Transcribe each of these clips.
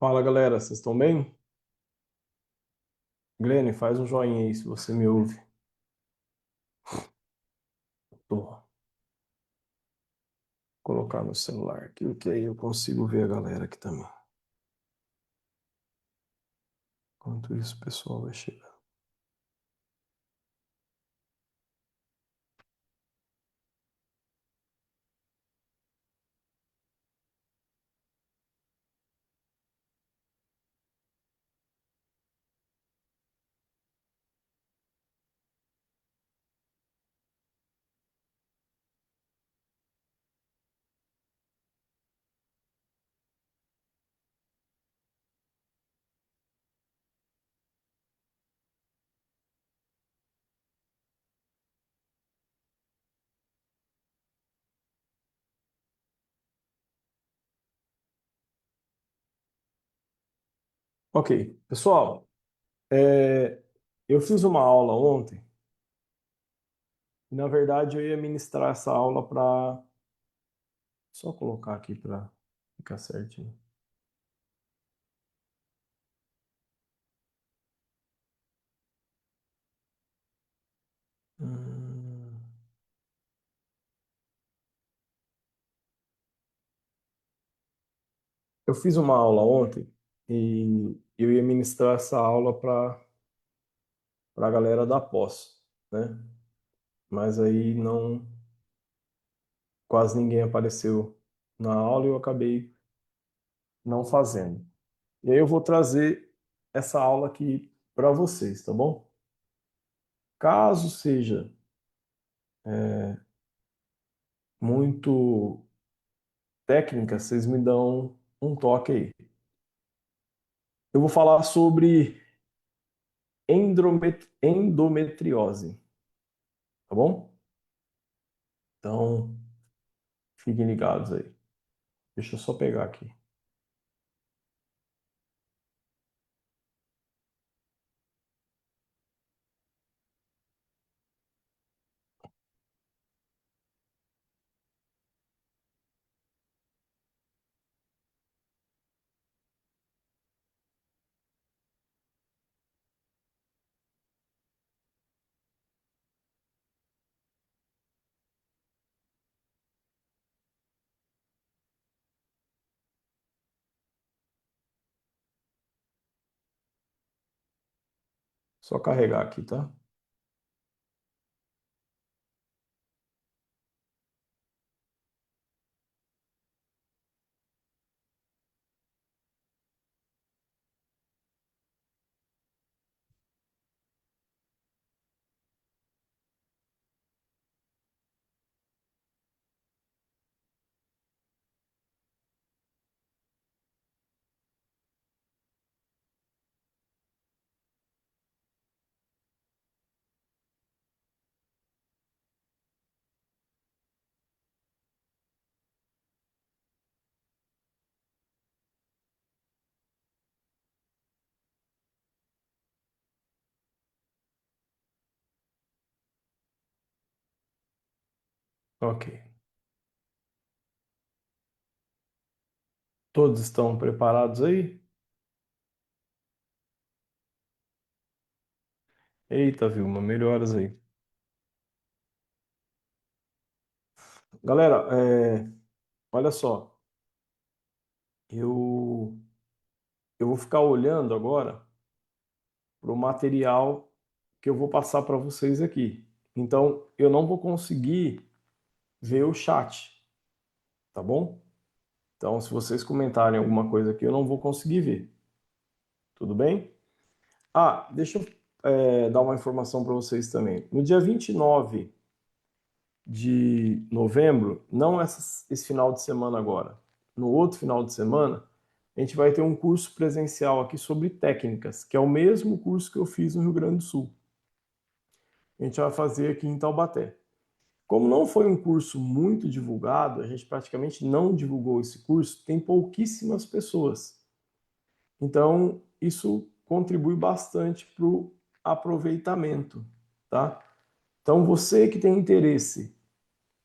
Fala galera, vocês estão bem? Glene, faz um joinha aí se você me ouve. Vou colocar no celular aqui, que aí eu consigo ver a galera aqui também. Enquanto isso, o pessoal vai chegar. Ok, pessoal, é, eu fiz uma aula ontem e na verdade eu ia ministrar essa aula para só colocar aqui para ficar certinho. Hum, Eu fiz uma aula ontem e eu ia ministrar essa aula para a galera da pós, né? Mas aí não, quase ninguém apareceu na aula e eu acabei não fazendo. E aí eu vou trazer essa aula aqui para vocês, tá bom? Caso seja muito técnica, vocês me dão um toque aí. Eu vou falar sobre endometriose, tá bom? Então, fiquem ligados aí. Deixa eu só pegar aqui. Só carregar aqui, tá? Ok. Todos estão preparados aí? Eita, Vilma, melhoras aí. Galera, olha só. Eu, eu vou ficar olhando agora para o material que eu vou passar para vocês aqui. Então, eu não vou conseguir ver o chat, tá bom? Então, se vocês comentarem alguma coisa aqui, eu não vou conseguir ver. Tudo bem? Ah, deixa eu dar uma informação para vocês também. No dia 29 de novembro, não esse final de semana agora, no outro final de semana, a gente vai ter um curso presencial aqui sobre técnicas, que é o mesmo curso que eu fiz no Rio Grande do Sul. A gente vai fazer aqui em Taubaté. Como não foi um curso muito divulgado, a gente praticamente não divulgou esse curso, tem pouquíssimas pessoas. Então, isso contribui bastante para o aproveitamento, tá? Então, você que tem interesse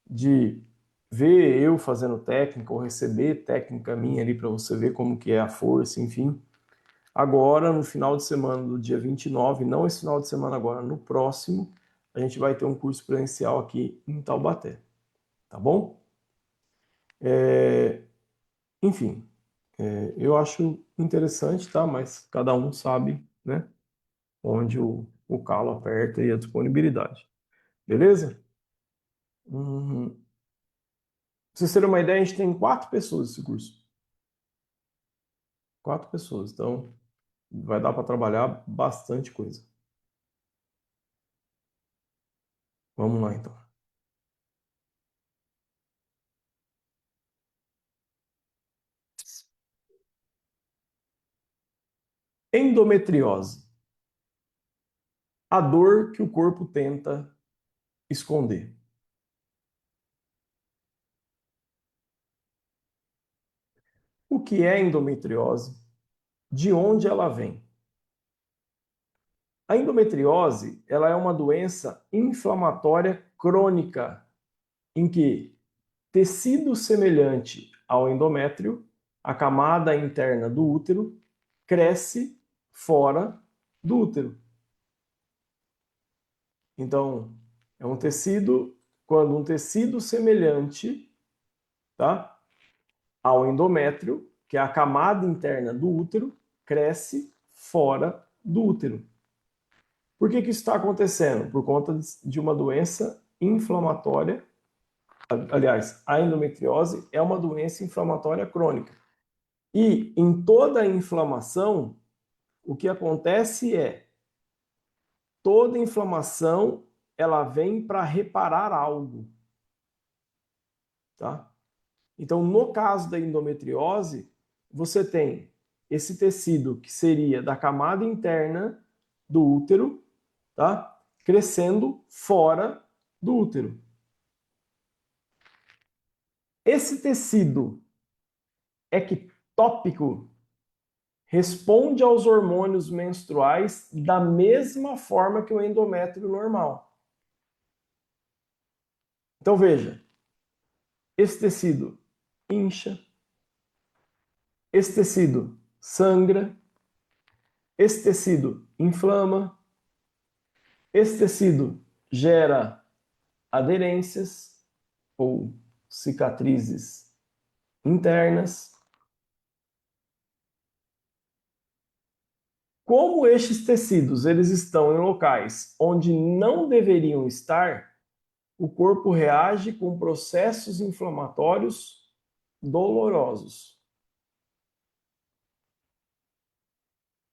de ver eu fazendo técnica ou receber técnica minha ali para você ver como que é a força, enfim. Agora, no final de semana do dia 29, não esse final de semana agora, no próximo, a gente vai ter um curso presencial aqui em Taubaté, tá bom? Enfim, eu acho interessante, tá? Mas cada um sabe, né? Onde o calo aperta e a disponibilidade. Beleza? Pra vocês terem uma ideia, a gente tem 4 pessoas nesse curso. 4 pessoas. Então, vai dar para trabalhar bastante coisa. Vamos lá, então. Endometriose. A dor que o corpo tenta esconder. O que é endometriose? De onde ela vem? A endometriose, ela é uma doença inflamatória crônica em que tecido semelhante ao endométrio, a camada interna do útero, cresce fora do útero. Então, é um tecido, quando um tecido semelhante, tá, ao endométrio, que é a camada interna do útero, cresce fora do útero. Por que isso está acontecendo? Por conta de uma doença inflamatória. Aliás, a endometriose é uma doença inflamatória crônica. E em toda inflamação, o que acontece é toda inflamação ela vem para reparar algo, tá? Então, no caso da endometriose, você tem esse tecido que seria da camada interna do útero, tá? Crescendo fora do útero. Esse tecido ectópico responde aos hormônios menstruais da mesma forma que o endométrio normal. Então veja, esse tecido incha, esse tecido sangra, esse tecido inflama, esse tecido gera aderências ou cicatrizes internas. Como estes tecidos eles estão em locais onde não deveriam estar, o corpo reage com processos inflamatórios dolorosos.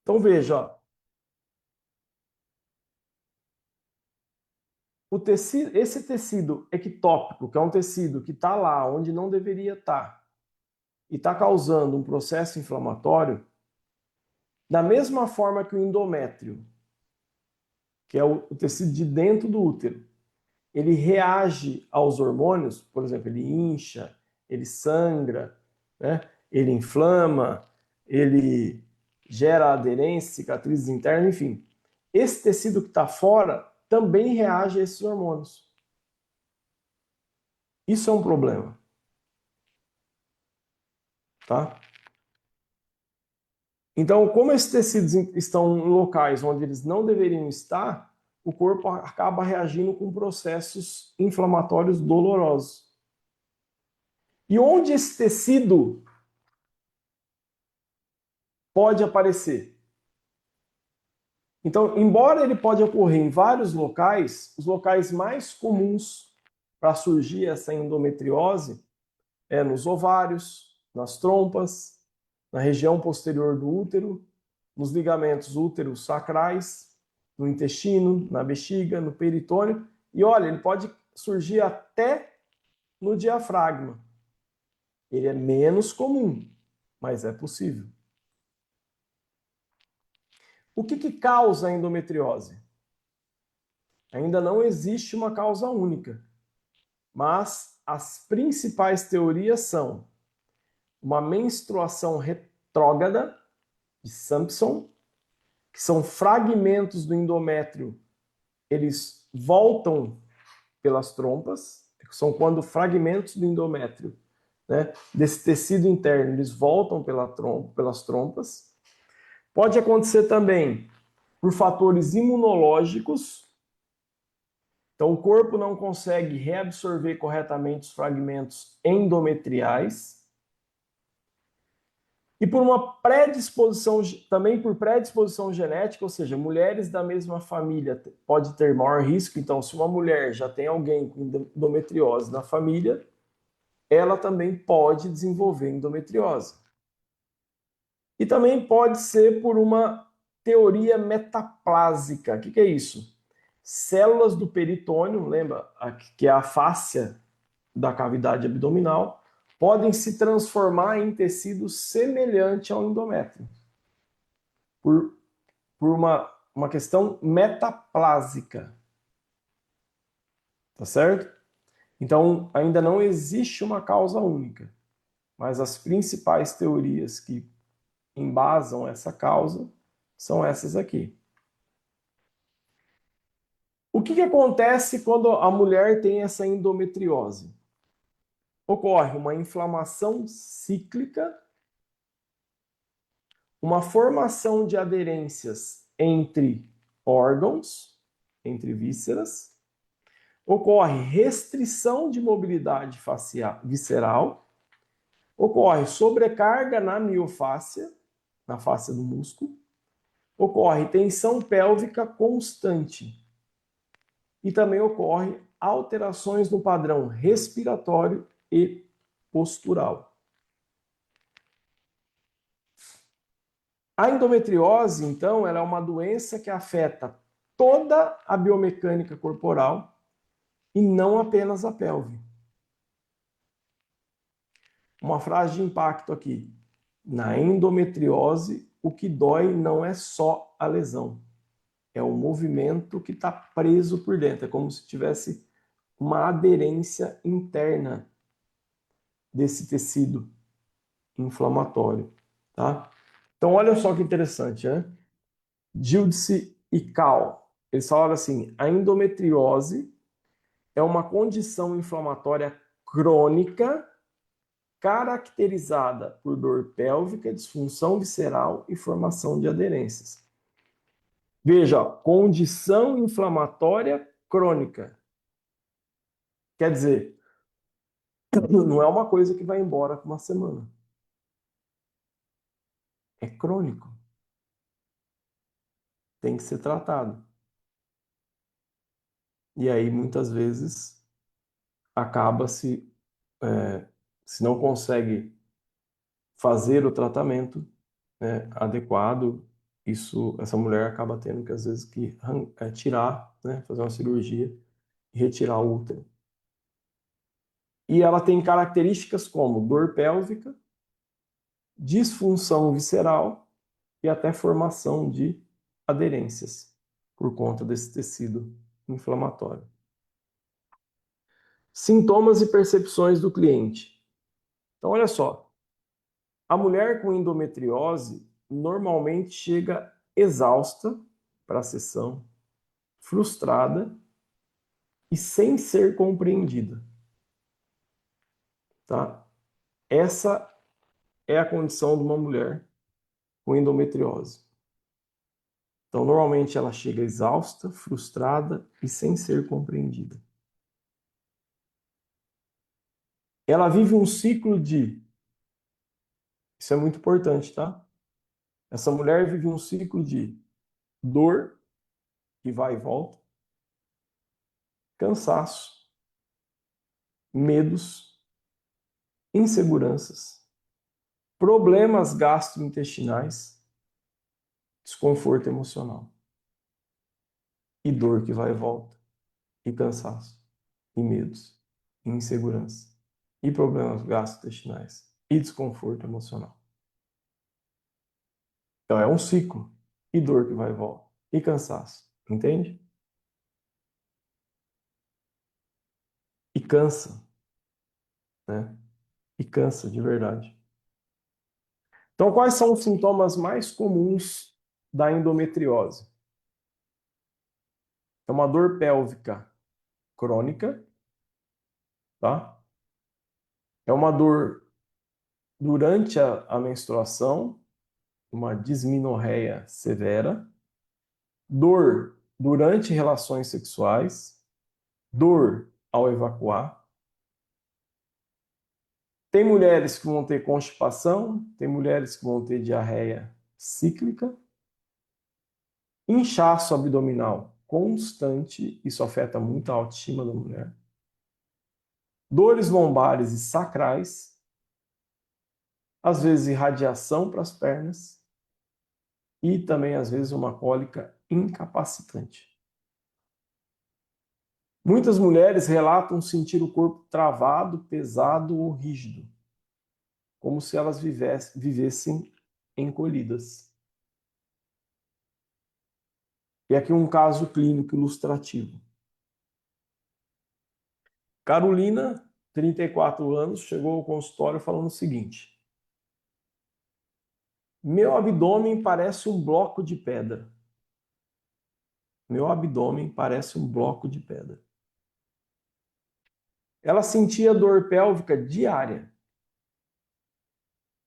Então veja, ó, esse tecido ectópico, que é um tecido que está lá onde não deveria estar, e está causando um processo inflamatório, da mesma forma que o endométrio, que é o tecido de dentro do útero, ele reage aos hormônios, por exemplo, ele incha, ele sangra, né? Ele inflama, ele gera aderência, cicatrizes internas, enfim. Esse tecido que está fora também reage a esses hormônios. Isso é um problema, tá? Então, como esses tecidos estão em locais onde eles não deveriam estar, o corpo acaba reagindo com processos inflamatórios dolorosos. E onde esse tecido pode aparecer? Então, embora ele pode ocorrer em vários locais, os locais mais comuns para surgir essa endometriose é nos ovários, nas trompas, na região posterior do útero, nos ligamentos útero-sacrais, no intestino, na bexiga, no peritônio. E olha, ele pode surgir até no diafragma. Ele é menos comum, mas é possível. O que causa a endometriose? Ainda não existe uma causa única, mas as principais teorias são uma menstruação retrógrada, de Sampson, que são fragmentos do endométrio, eles voltam pelas trompas, é são quando fragmentos do endométrio, né, desse tecido interno, eles voltam pelas trompas. Pode acontecer também por fatores imunológicos. Então, o corpo não consegue reabsorver corretamente os fragmentos endometriais. E por uma predisposição, também por predisposição genética, ou seja, mulheres da mesma família pode ter maior risco. Então, se uma mulher já tem alguém com endometriose na família, ela também pode desenvolver endometriose. E também pode ser por uma teoria metaplásica. O que é isso? Células do peritônio, lembra que é a fáscia da cavidade abdominal, podem se transformar em tecido semelhante ao endométrio. Por uma questão metaplásica. Tá certo? Então, ainda não existe uma causa única, mas as principais teorias que embasam essa causa são essas aqui. O que acontece quando a mulher tem essa endometriose? Ocorre uma inflamação cíclica, uma formação de aderências entre órgãos, entre vísceras, ocorre restrição de mobilidade visceral, ocorre sobrecarga na miofáscia, na face do músculo, ocorre tensão pélvica constante e também ocorre alterações no padrão respiratório e postural. A endometriose, então, ela é uma doença que afeta toda a biomecânica corporal e não apenas a pelve. Uma frase de impacto aqui. Na endometriose, o que dói não é só a lesão, é o movimento que está preso por dentro. É como se tivesse uma aderência interna desse tecido inflamatório, tá? Então, olha só que interessante, né? Giudice e Cal, eles falaram assim, a endometriose é uma condição inflamatória crônica caracterizada por dor pélvica, disfunção visceral e formação de aderências. Veja, condição inflamatória crônica. Quer dizer, não é uma coisa que vai embora com uma semana. É crônico. Tem que ser tratado. E aí, muitas vezes, acaba-se, se não consegue fazer o tratamento, né, adequado, essa mulher acaba tendo que, às vezes, tirar, né, fazer uma cirurgia e retirar o útero. E ela tem características como dor pélvica, disfunção visceral e até formação de aderências por conta desse tecido inflamatório. Sintomas e percepções do cliente. Então, olha só. A mulher com endometriose normalmente chega exausta para a sessão, frustrada e sem ser compreendida. Tá? Essa é a condição de uma mulher com endometriose. Então, normalmente ela chega exausta, frustrada e sem ser compreendida. Ela vive um ciclo de... Isso é muito importante, tá? Essa mulher vive um ciclo de dor, que vai e volta, cansaço, medos, inseguranças, problemas gastrointestinais, desconforto emocional, e dor que vai e volta, e cansaço, e medos, e insegurança, e problemas gastrointestinais, e desconforto emocional. Então é um ciclo, e dor que vai e volta, e cansaço, entende? E cansa, né? E cansa de verdade. Então, quais são os sintomas mais comuns da endometriose? É uma dor pélvica crônica, tá? É uma dor durante a menstruação, uma dismenorreia severa, dor durante relações sexuais, dor ao evacuar. Tem mulheres que vão ter constipação, tem mulheres que vão ter diarreia cíclica, inchaço abdominal constante, isso afeta muito a autoestima da mulher. Dores lombares e sacrais, às vezes irradiação para as pernas e também às vezes uma cólica incapacitante. Muitas mulheres relatam sentir o corpo travado, pesado ou rígido, como se elas vivessem encolhidas. E aqui um caso clínico ilustrativo. Carolina, 34 anos, chegou ao consultório falando o seguinte: meu abdômen parece um bloco de pedra. Meu abdômen parece um bloco de pedra. Ela sentia dor pélvica diária,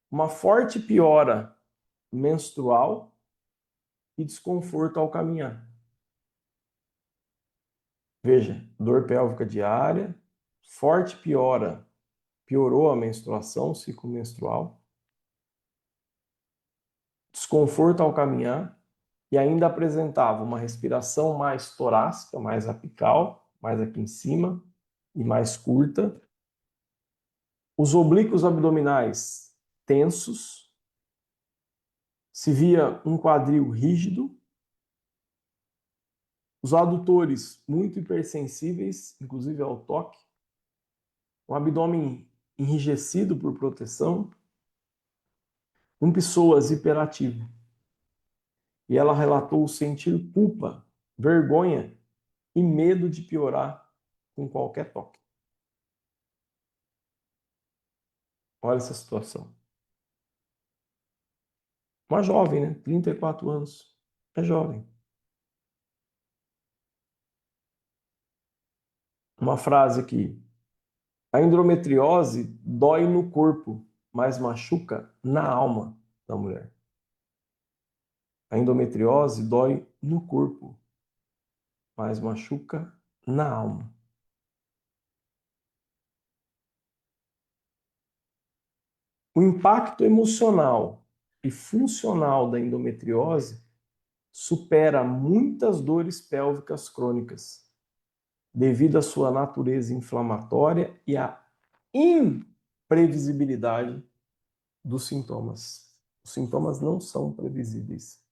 uma forte piora menstrual e desconforto ao caminhar. Veja, dor pélvica diária, forte piora, piorou a menstruação, o ciclo menstrual, desconforto ao caminhar e ainda apresentava uma respiração mais torácica, mais apical, mais aqui em cima e mais curta. Os oblíquos abdominais tensos, se via um quadril rígido, os adutores muito hipersensíveis, inclusive ao toque, um abdômen enrijecido por proteção, um psoas hiperativo. E ela relatou sentir culpa, vergonha e medo de piorar com qualquer toque. Olha essa situação. Uma jovem, né? 34 anos. É jovem. Uma frase aqui. A endometriose dói no corpo, mas machuca na alma da mulher. A endometriose dói no corpo, mas machuca na alma. O impacto emocional e funcional da endometriose supera muitas dores pélvicas crônicas, devido à sua natureza inflamatória e à imprevisibilidade dos sintomas. Os sintomas não são previsíveis.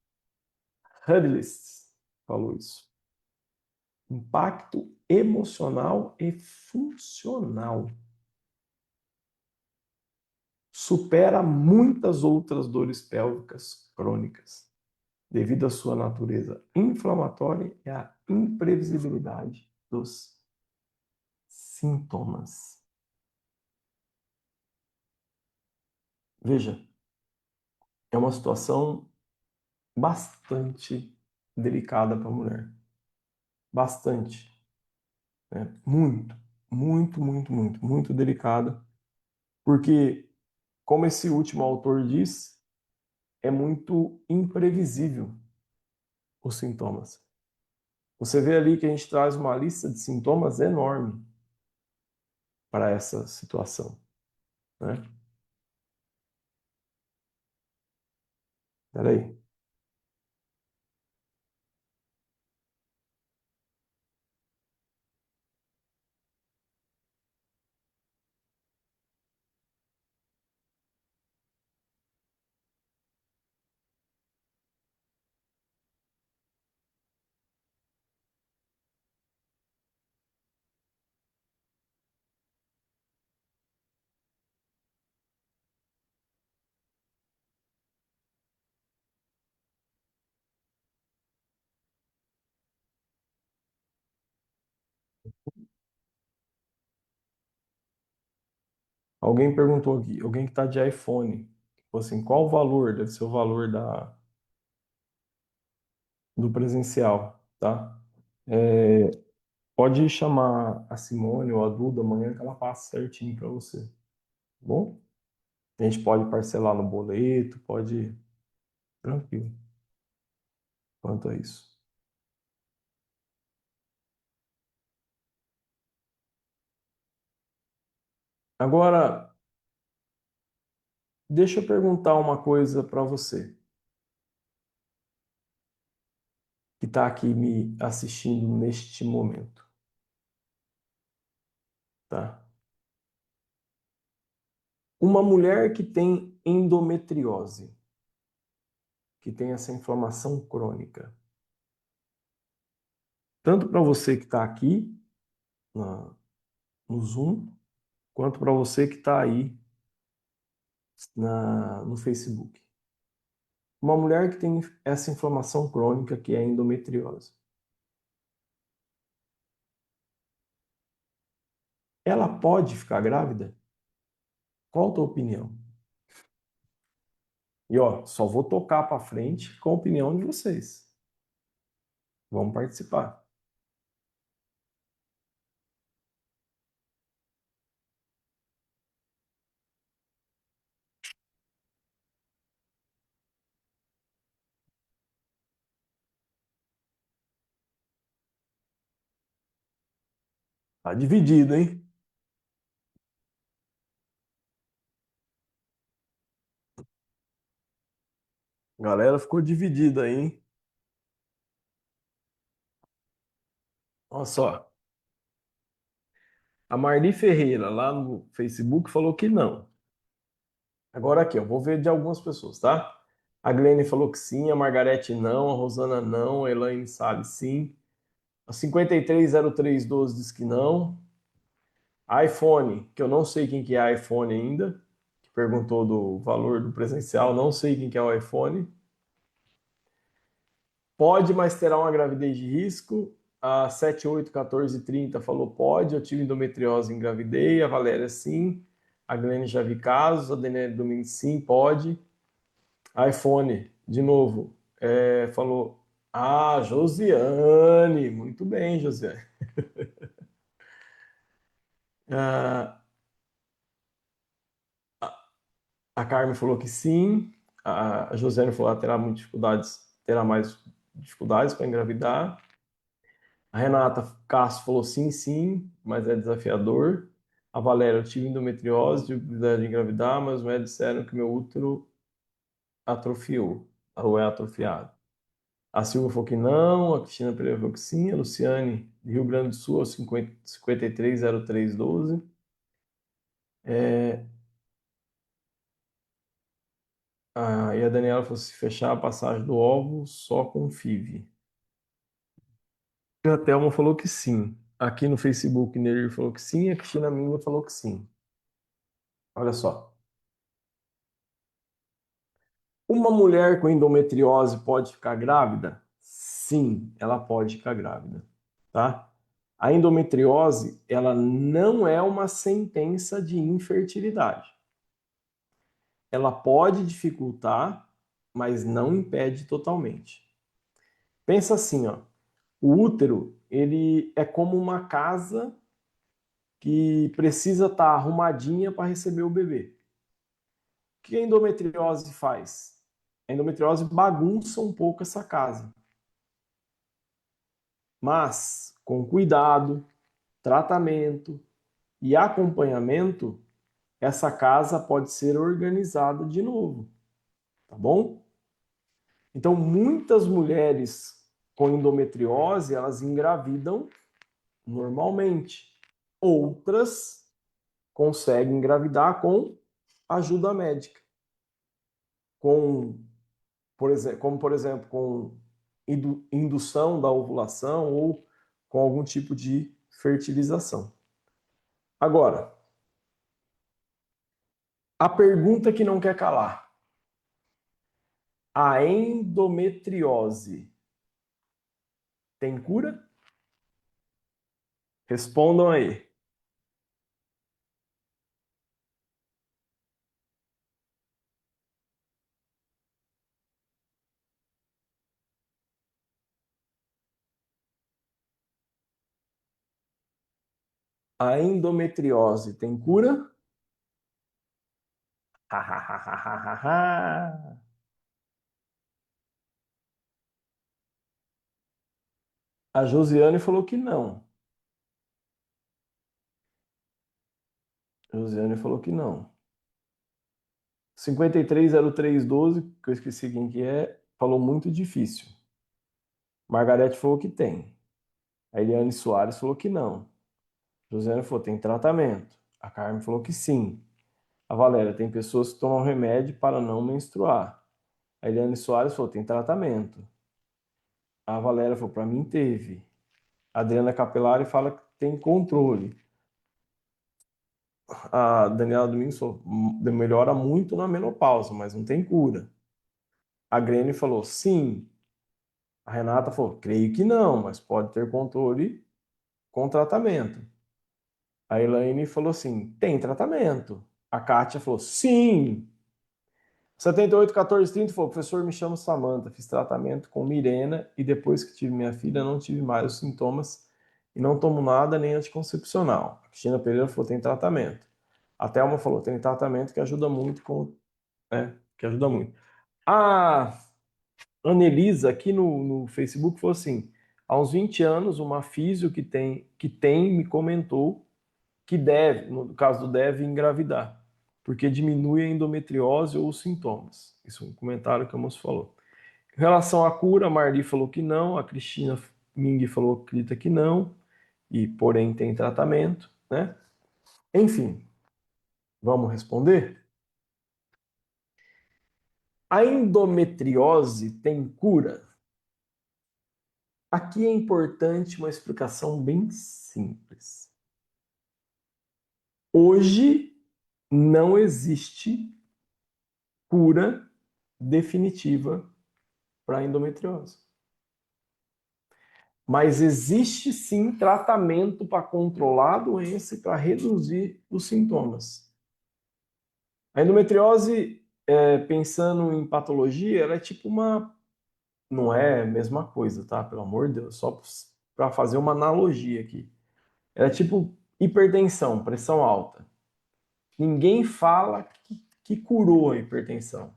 Hudlist falou isso. Impacto emocional e funcional. Supera muitas outras dores pélvicas crônicas, devido à sua natureza inflamatória e à imprevisibilidade dos sintomas. Veja, é uma situação bastante delicada para a mulher. Bastante. Né? Muito, muito, muito, muito, muito delicada. Porque, como esse último autor diz, é muito imprevisível os sintomas. Você vê ali que a gente traz uma lista de sintomas enorme para essa situação, né? Peraí. Alguém perguntou aqui, alguém que está de iPhone, tipo assim, qual o valor? Deve ser o valor do presencial, tá? Pode chamar a Simone ou a Duda amanhã que ela passa certinho para você, tá bom? A gente pode parcelar no boleto, pode. Tranquilo quanto a isso. Agora, deixa eu perguntar uma coisa para você que está aqui me assistindo neste momento, tá? Uma mulher que tem endometriose, que tem essa inflamação crônica, tanto para você que está aqui no Zoom, quanto para você que está aí no Facebook. Uma mulher que tem essa inflamação crônica, que é a endometriose, ela pode ficar grávida? Qual a tua opinião? E ó, só vou tocar para frente com a opinião de vocês. Vamos participar. Tá dividido, hein? A galera ficou dividida aí, hein? Olha só. A Marli Ferreira, lá no Facebook, falou que não. Agora aqui, eu vou ver de algumas pessoas, tá? A Glene falou que sim, a Margarete não, a Rosana não, a Elaine sabe sim. A 530312 diz que não. iPhone, que eu não sei quem que é iPhone ainda, que perguntou do valor do presencial, não sei quem que é o iPhone. Pode, mas terá uma gravidez de risco. A 781430 falou pode, eu tive endometriose e engravidei. A Valéria sim. A Glene já vi casos. A Daniela Domingues sim, pode. iPhone, de novo, falou. Ah, Josiane. Muito bem, Josiane. Ah, a Carmen falou que sim. A Josiane falou que terá muitas dificuldades, terá mais dificuldades para engravidar. A Renata Castro falou sim, sim, mas é desafiador. A Valéria, eu tive endometriose, tive dificuldade de engravidar, mas os médicos disseram que meu útero atrofiou, ou é atrofiado. A Silvia falou que não, a Cristina Pereira falou que sim, a Luciane, de Rio Grande do Sul, 530312. É, e a Daniela falou se fechar a passagem do óvulo só com FIV. A Thelma falou que sim. Aqui no Facebook, Nery falou que sim, a Cristina Minga falou que sim. Olha só. Uma mulher com endometriose pode ficar grávida? Sim, ela pode ficar grávida, tá? A endometriose, ela não é uma sentença de infertilidade. Ela pode dificultar, mas não impede totalmente. Pensa assim, ó, o útero, ele é como uma casa que precisa estar arrumadinha para receber o bebê. O que a endometriose faz? A endometriose bagunça um pouco essa casa. Mas, com cuidado, tratamento e acompanhamento, essa casa pode ser organizada de novo, tá bom? Então, muitas mulheres com endometriose, elas engravidam normalmente. Outras conseguem engravidar com ajuda médica, com, por exemplo, como por exemplo, com indução da ovulação ou com algum tipo de fertilização. Agora, a pergunta que não quer calar. A endometriose tem cura? Respondam aí. A endometriose tem cura? A Josiane falou que não. A Josiane falou que não. 530312, que eu esqueci quem que é, falou muito difícil. Margarete falou que tem. A Eliane Soares falou que não. Josiane falou tem tratamento. A Carmen falou que sim. A Valéria, tem pessoas que tomam remédio para não menstruar. A Eliane Soares falou tem tratamento. A Valéria falou para mim teve. A Adriana Capelari fala que tem controle. A Daniela Domingos falou melhora muito na menopausa, mas não tem cura. A Grene falou sim. A Renata falou, creio que não, mas pode ter controle com tratamento. A Elaine falou assim, tem tratamento. A Kátia falou, sim. 781430 falou, professor, me chamo Samantha, fiz tratamento com Mirena e depois que tive minha filha não tive mais os sintomas e não tomo nada nem anticoncepcional. A Cristina Pereira falou, tem tratamento. A Thelma falou, tem tratamento que ajuda muito que ajuda muito. A Anelisa, aqui no Facebook, falou assim: há uns 20 anos, uma físio que tem me comentou que deve, no caso do deve, engravidar, porque diminui a endometriose ou os sintomas. Isso é um comentário que a moça falou. Em relação à cura, a Marli falou que não, a Cristina Ming falou que acredita que não, e porém tem tratamento, né? Enfim, vamos responder? A endometriose tem cura? Aqui é importante uma explicação bem simples. Hoje não existe cura definitiva para a endometriose. Mas existe sim tratamento para controlar a doença e para reduzir os sintomas. A endometriose, pensando em patologia, ela é tipo uma. Não é a mesma coisa, tá? Pelo amor de Deus, só para fazer uma analogia aqui. Ela é tipo hipertensão, pressão alta. Ninguém fala que curou a hipertensão.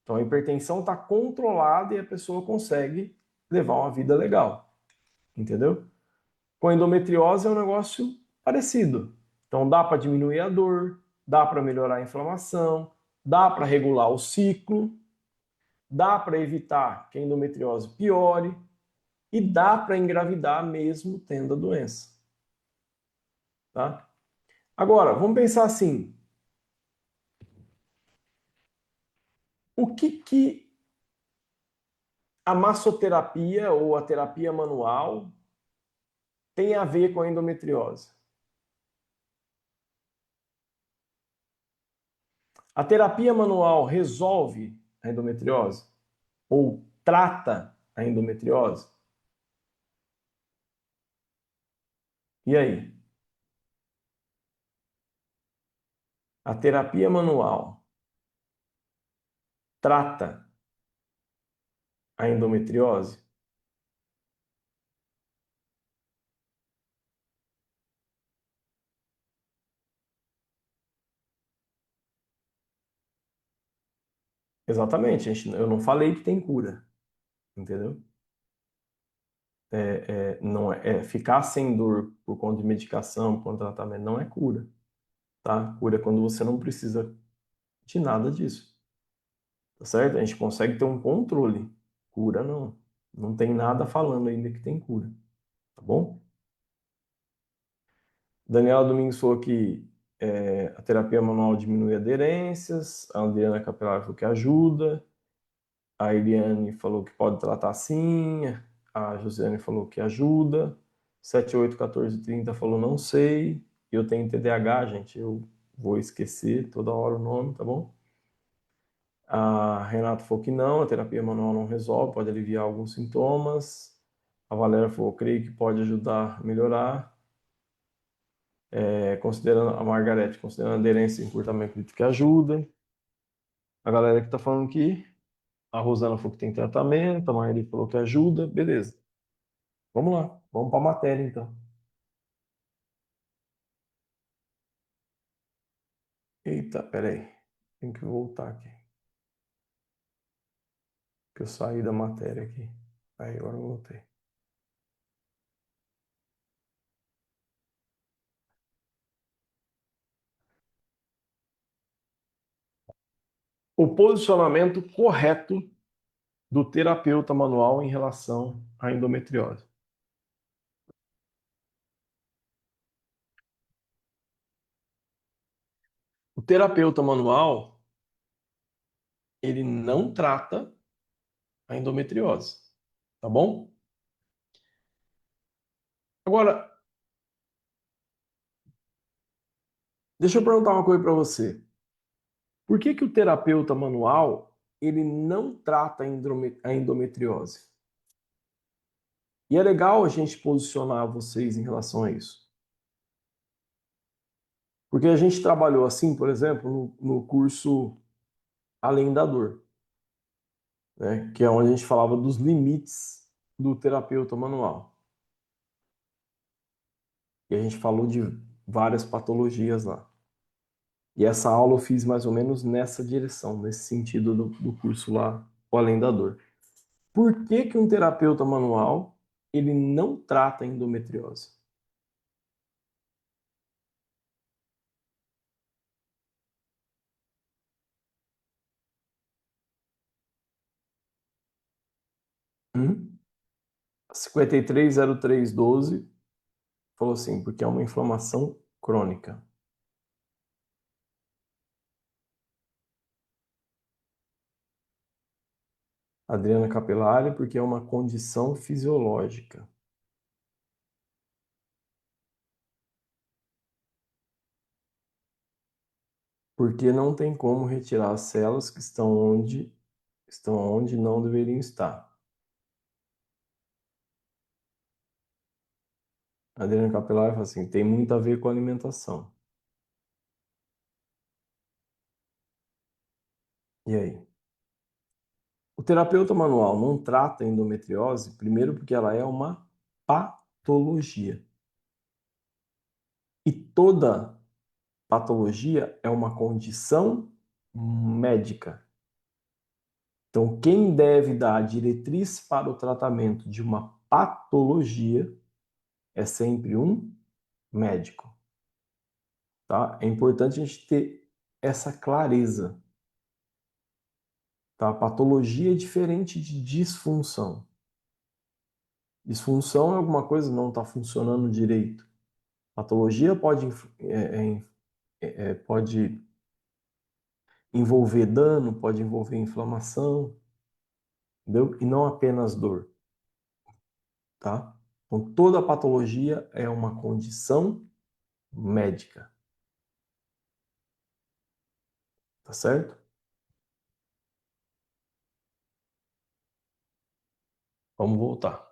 Então a hipertensão está controlada e a pessoa consegue levar uma vida legal, entendeu? Com a endometriose é um negócio parecido. Então dá para diminuir a dor, dá para melhorar a inflamação, dá para regular o ciclo, dá para evitar que a endometriose piore e dá para engravidar mesmo tendo a doença, tá? Agora, vamos pensar assim, o que a massoterapia ou a terapia manual tem a ver com a endometriose? A terapia manual resolve a endometriose? Ou trata a endometriose? E aí? A terapia manual trata a endometriose? Exatamente, eu não falei que tem cura, entendeu? Não ficar sem dor por conta de medicação, por conta de tratamento, não é cura, tá? Cura é quando você não precisa de nada disso, tá certo? A gente consegue ter um controle. Cura não. Não tem nada falando ainda que tem cura, tá bom? Daniela Domingos falou que a terapia manual diminui aderências. A Adriana Capelar falou que ajuda. A Eliane falou que pode tratar sim. A Josiane falou que ajuda. 781430 falou não sei. Eu tenho TDAH, gente. Eu vou esquecer toda hora o nome, tá bom? A Renata falou que não, a terapia manual não resolve, pode aliviar alguns sintomas. A Valéria falou, creio que pode ajudar a melhorar. Considerando a Margarete, considerando a aderência em curtamento acredito que ajuda. A galera que tá falando que a Rosana falou que tem tratamento, a Marli falou que ajuda, beleza. Vamos lá, vamos para a matéria então. Eita, peraí. Tem que voltar aqui. Que eu saí da matéria aqui. Aí, agora eu voltei. O posicionamento correto do terapeuta manual em relação à endometriose. O terapeuta manual, ele não trata a endometriose, tá bom? Agora, deixa eu perguntar uma coisa para você. Por que que o terapeuta manual, ele não trata a endometriose? E é legal a gente posicionar vocês em relação a isso. Porque a gente trabalhou assim, por exemplo, no curso Além da Dor, né? Que é onde a gente falava dos limites do terapeuta manual. E a gente falou de várias patologias lá. E essa aula eu fiz mais ou menos nessa direção, nesse sentido do curso lá, o Além da Dor. Por que que um terapeuta manual, ele não trata a endometriose? Hum? 530312 falou assim, porque é uma inflamação crônica. Adriana Capelari, porque é uma condição fisiológica. Porque não tem como retirar as células que estão onde não deveriam estar. Adriana Capelari fala assim, tem muito a ver com a alimentação. E aí? O terapeuta manual não trata a endometriose, primeiro porque ela é uma patologia. E toda patologia é uma condição médica. Então, quem deve dar a diretriz para o tratamento de uma patologia é sempre um médico, tá? É importante a gente ter essa clareza, tá? Patologia é diferente de disfunção. Disfunção é alguma coisa que não está funcionando direito. Patologia pode envolver dano, pode envolver inflamação, entendeu? E não apenas dor, tá? Então, toda patologia é uma condição médica, tá certo? Vamos voltar.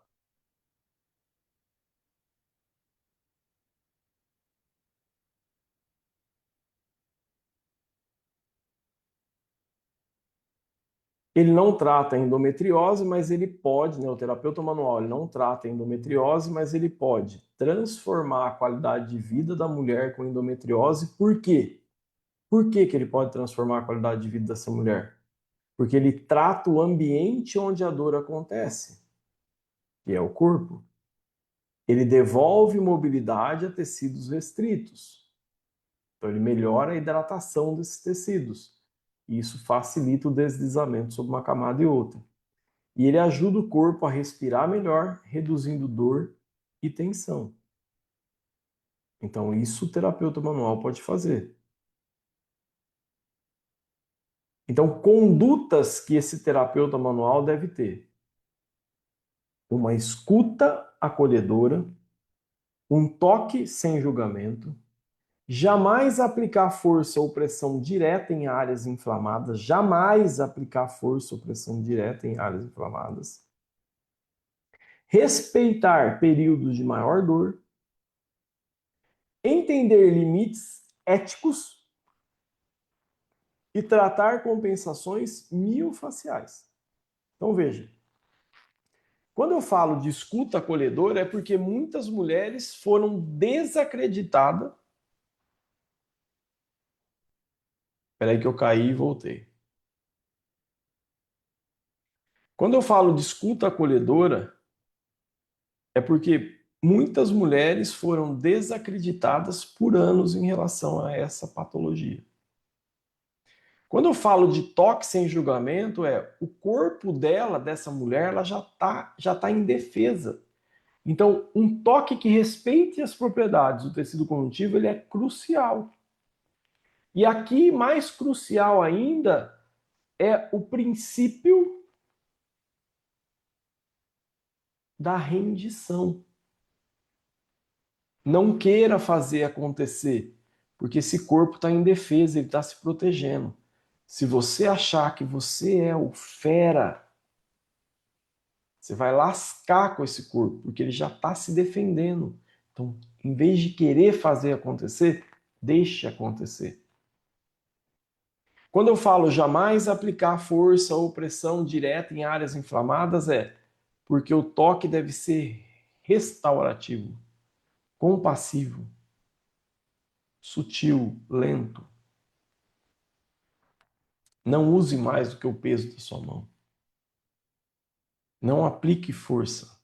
Ele não trata a endometriose, mas ele pode, né, o terapeuta manual, ele não trata a endometriose, mas ele pode transformar a qualidade de vida da mulher com endometriose. Por quê? Por que que ele pode transformar a qualidade de vida dessa mulher? Porque ele trata o ambiente onde a dor acontece, que é o corpo. Ele devolve mobilidade a tecidos restritos. Então, ele melhora a hidratação desses tecidos. E isso facilita o deslizamento sobre uma camada e outra. E ele ajuda o corpo a respirar melhor, reduzindo dor e tensão. Então, isso o terapeuta manual pode fazer. Então, condutas que esse terapeuta manual deve ter: uma escuta acolhedora, um toque sem julgamento, jamais aplicar força ou pressão direta em áreas inflamadas, jamais aplicar força ou pressão direta em áreas inflamadas, respeitar períodos de maior dor, entender limites éticos e tratar compensações miofaciais. Então veja, quando eu falo de escuta acolhedora é porque muitas mulheres foram desacreditadas Espera aí que eu caí e voltei. Quando eu falo de escuta acolhedora, é porque muitas mulheres foram desacreditadas por anos em relação a essa patologia. Quando eu falo de toque sem julgamento, o corpo dela, dessa mulher, ela já tá em defesa. Então, um toque que respeite as propriedades do tecido conjuntivo, ele é crucial. E aqui, mais crucial ainda, é o princípio da rendição. Não queira fazer acontecer, porque esse corpo está em defesa, ele está se protegendo. Se você achar que você é o fera, você vai lascar com esse corpo, porque ele já está se defendendo. Então, em vez de querer fazer acontecer, deixe acontecer. Quando eu falo jamais aplicar força ou pressão direta em áreas inflamadas, porque o toque deve ser restaurativo, compassivo, sutil, lento. Não use mais do que o peso da sua mão. Não aplique força.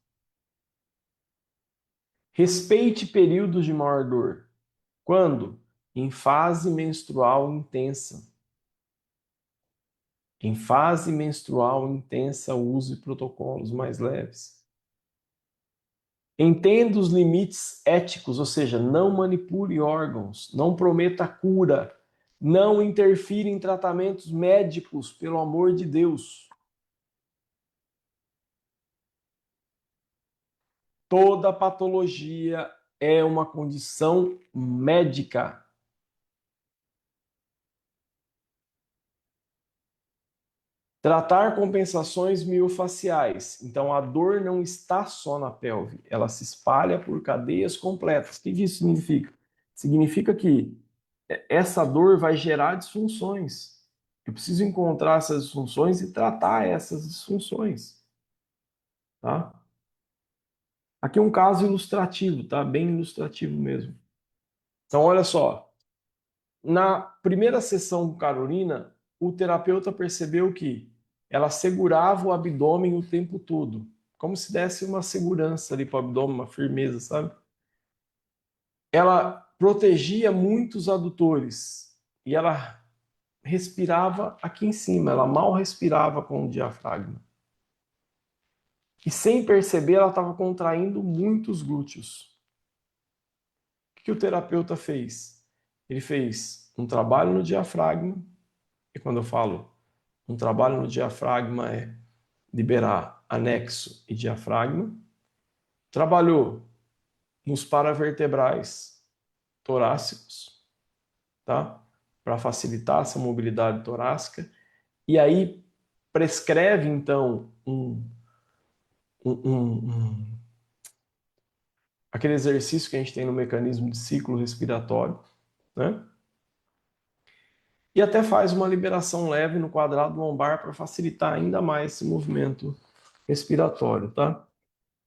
Respeite períodos de maior dor. Quando? Em fase menstrual intensa. Em fase menstrual intensa, use protocolos mais leves. Entenda os limites éticos, ou seja, não manipule órgãos, não prometa cura, não interfira em tratamentos médicos, pelo amor de Deus. Toda patologia é uma condição médica. Tratar compensações miofaciais. Então, a dor não está só na pelve, ela se espalha por cadeias completas. O que isso significa? Significa que essa dor vai gerar disfunções. Eu preciso encontrar essas disfunções e tratar essas disfunções. Tá? Aqui é um caso ilustrativo, tá? Bem ilustrativo mesmo. Então, olha só. Na primeira sessão com Carolina, o terapeuta percebeu que ela segurava o abdômen o tempo todo, como se desse uma segurança ali para o abdômen, uma firmeza, sabe? Ela protegia muito os adutores e ela respirava aqui em cima, ela mal respirava com o diafragma. E sem perceber, ela estava contraindo muitos glúteos. O que o terapeuta fez? Ele fez um trabalho no diafragma, e quando eu falo um trabalho no diafragma é liberar anexo e diafragma. Trabalhou nos paravertebrais torácicos, tá? Para facilitar essa mobilidade torácica. E aí prescreve, então, aquele exercício que a gente tem no mecanismo de ciclo respiratório, né? E até faz uma liberação leve no quadrado lombar para facilitar ainda mais esse movimento respiratório, tá?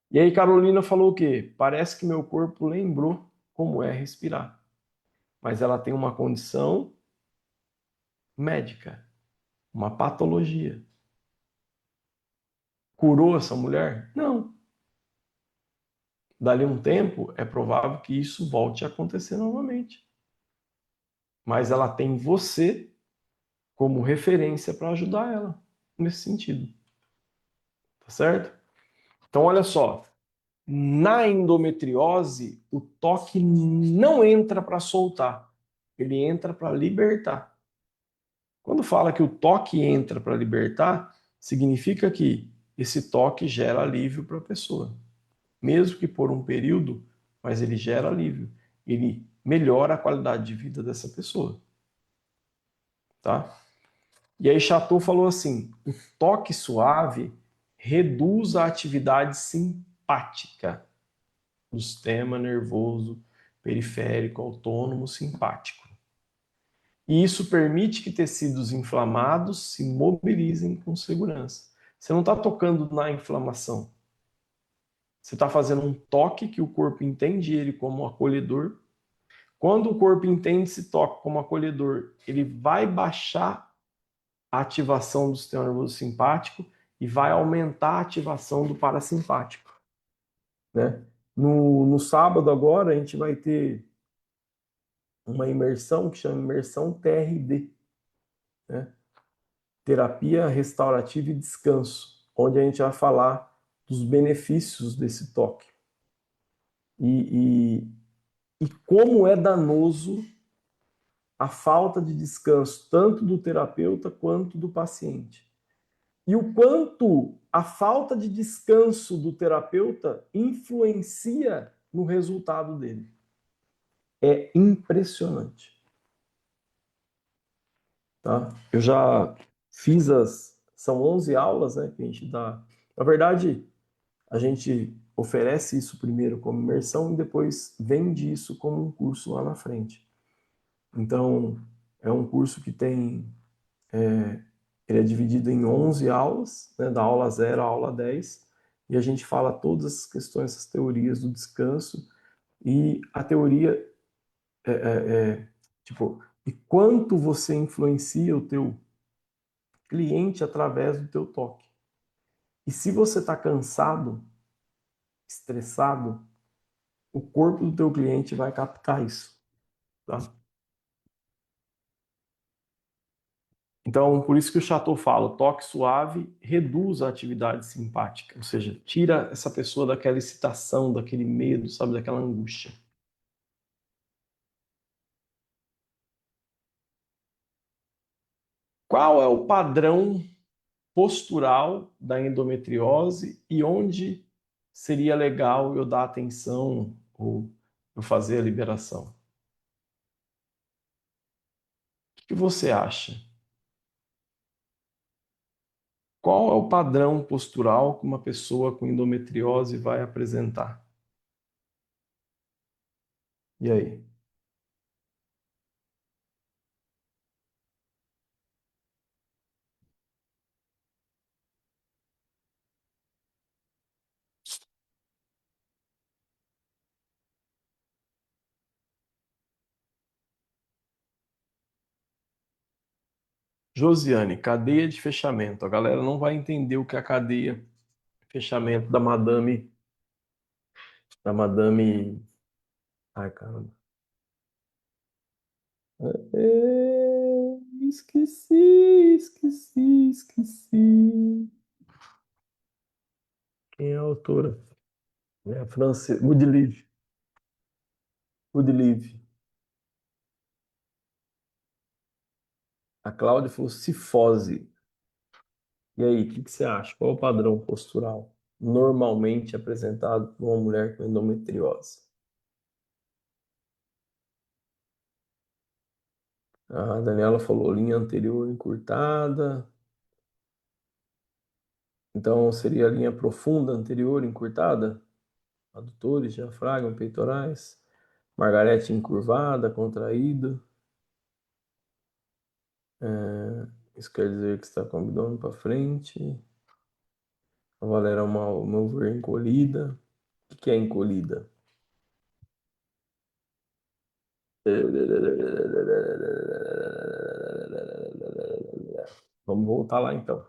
E aí Carolina falou o quê? Parece que meu corpo lembrou como é respirar. Mas ela tem uma condição médica, uma patologia. Curou essa mulher? Não. Dali um tempo, é provável que isso volte a acontecer novamente. Mas ela tem você como referência para ajudar ela nesse sentido. Tá certo? Então, olha só. Na endometriose, o toque não entra para soltar, ele entra para libertar. Quando fala que o toque entra para libertar, significa que esse toque gera alívio para a pessoa. Mesmo que por um período, mas ele gera alívio. Ele melhora a qualidade de vida dessa pessoa. Tá? E aí Chateau falou assim, o toque suave reduz a atividade simpática do sistema nervoso periférico autônomo simpático. E isso permite que tecidos inflamados se mobilizem com segurança. Você não está tocando na inflamação. Você está fazendo um toque que o corpo entende ele como acolhedor, Quando o corpo entende esse toque como acolhedor, ele vai baixar a ativação do sistema nervoso simpático e vai aumentar a ativação do parasimpático, né? No sábado agora a gente vai ter uma imersão que chama imersão TRD, né? Terapia Restaurativa e Descanso, onde a gente vai falar dos benefícios desse toque e como é danoso a falta de descanso, tanto do terapeuta quanto do paciente. E o quanto a falta de descanso do terapeuta influencia no resultado dele. É impressionante. Tá? Eu já fiz são 11 aulas, né, que a gente dá. Na verdade, a gente oferece isso primeiro como imersão e depois vende isso como um curso lá na frente. Então, é um curso que tem ele é dividido em 11 aulas, né, da aula 0 à aula 10, e a gente fala todas as questões, essas teorias do descanso, e a teoria tipo, e quanto você influencia o teu cliente através do teu toque. E se você está cansado, estressado, o corpo do teu cliente vai captar isso, tá? Então, por isso que o Chateau fala, o toque suave reduz a atividade simpática, ou seja, tira essa pessoa daquela excitação, daquele medo, sabe, daquela angústia. Qual é o padrão postural da endometriose e onde seria legal eu dar atenção ou eu fazer a liberação? O que você acha? Qual é o padrão postural que uma pessoa com endometriose vai apresentar? E aí? Josiane, cadeia de fechamento. A galera não vai entender o que é a cadeia de fechamento da madame. Ai, caramba. Esqueci. Quem é a autora? É a francesa. Woodlive. Woodlive. A Cláudia falou cifose. E aí, o que você acha? Qual é o padrão postural normalmente apresentado por uma mulher com endometriose? A Daniela falou linha anterior encurtada. Então, seria a linha profunda anterior encurtada? Adutores, diafragma, peitorais. Margarete encurvada, contraído. Isso quer dizer que está com o abdômen para frente. A Valéria é uma ovário encolhida. O que é encolhida? Vamos voltar lá então.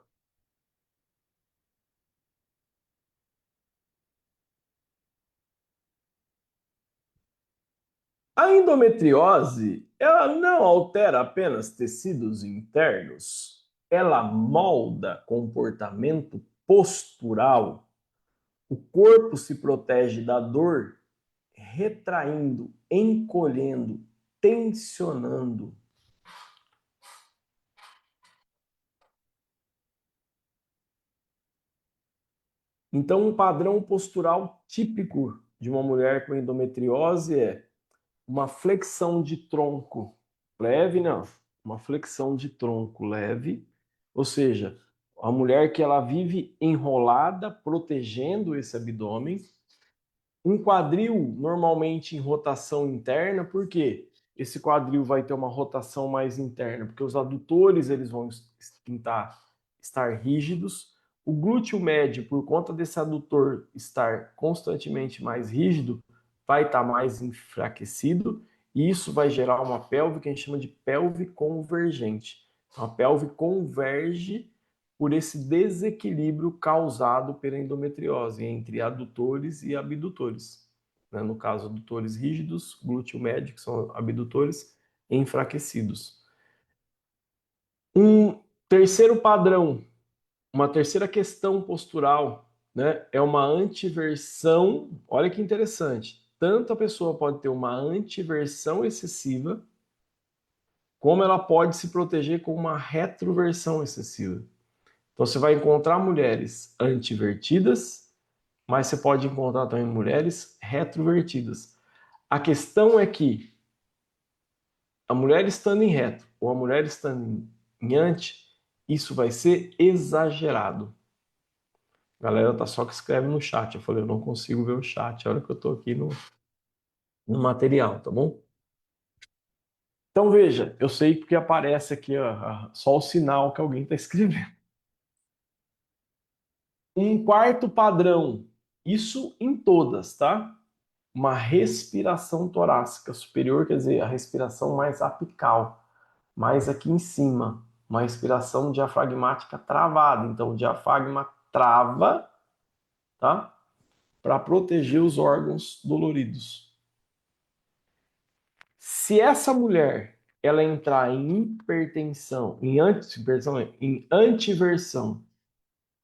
A endometriose, ela não altera apenas tecidos internos, ela molda comportamento postural. O corpo se protege da dor retraindo, encolhendo, tensionando. Então, um padrão postural típico de uma mulher com endometriose é uma flexão de tronco leve, não, uma flexão de tronco leve, ou seja, a mulher que ela vive enrolada, protegendo esse abdômen, um quadril normalmente em rotação interna, por quê? Esse quadril vai ter uma rotação mais interna, porque os adutores eles vão tentar estar rígidos, o glúteo médio, por conta desse adutor estar constantemente mais rígido, vai estar mais enfraquecido, E isso vai gerar uma pelve que a gente chama de pelve convergente. A pelve converge por esse desequilíbrio causado pela endometriose entre adutores e abdutores. Né? No caso, adutores rígidos, glúteo médio, que são abdutores enfraquecidos. Um terceiro padrão, uma terceira questão postural, né, é uma antiversão. Olha que interessante. Tanto a pessoa pode ter uma antiversão excessiva, como ela pode se proteger com uma retroversão excessiva. Então você vai encontrar mulheres antivertidas, mas você pode encontrar também mulheres retrovertidas. A questão é que a mulher estando em retro ou a mulher estando em anti, isso vai ser exagerado. A galera tá só que escreve no chat. Eu falei, eu não consigo ver o chat, a hora que eu tô aqui no material, tá bom? Então veja, eu sei porque aparece aqui ó, só o sinal que alguém está escrevendo. Um quarto padrão, isso em todas, tá? Uma respiração torácica superior, quer dizer, a respiração mais apical, mais aqui em cima, uma respiração diafragmática travada. Então, o diafragma trava, tá? Para proteger os órgãos doloridos. Se essa mulher ela entrar em hipertensão, em antiversão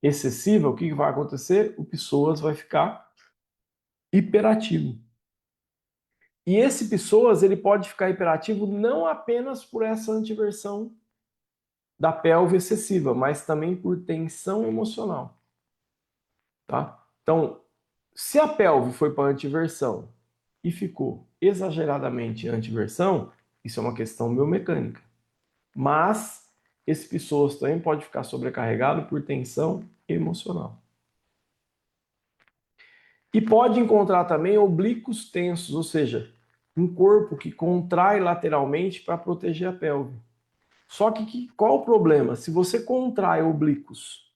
excessiva, o que vai acontecer? O psoas vai ficar hiperativo. E esse psoas ele pode ficar hiperativo não apenas por essa antiversão da pelve excessiva, mas também por tensão emocional, tá? Então, se a pelve foi para antiversão e ficou exageradamente antiversão, isso é uma questão biomecânica. Mas esse psoas também pode ficar sobrecarregado por tensão emocional. E pode encontrar também oblíquos tensos, ou seja, um corpo que contrai lateralmente para proteger a pelve. Só que qual o problema? Se você contrai oblíquos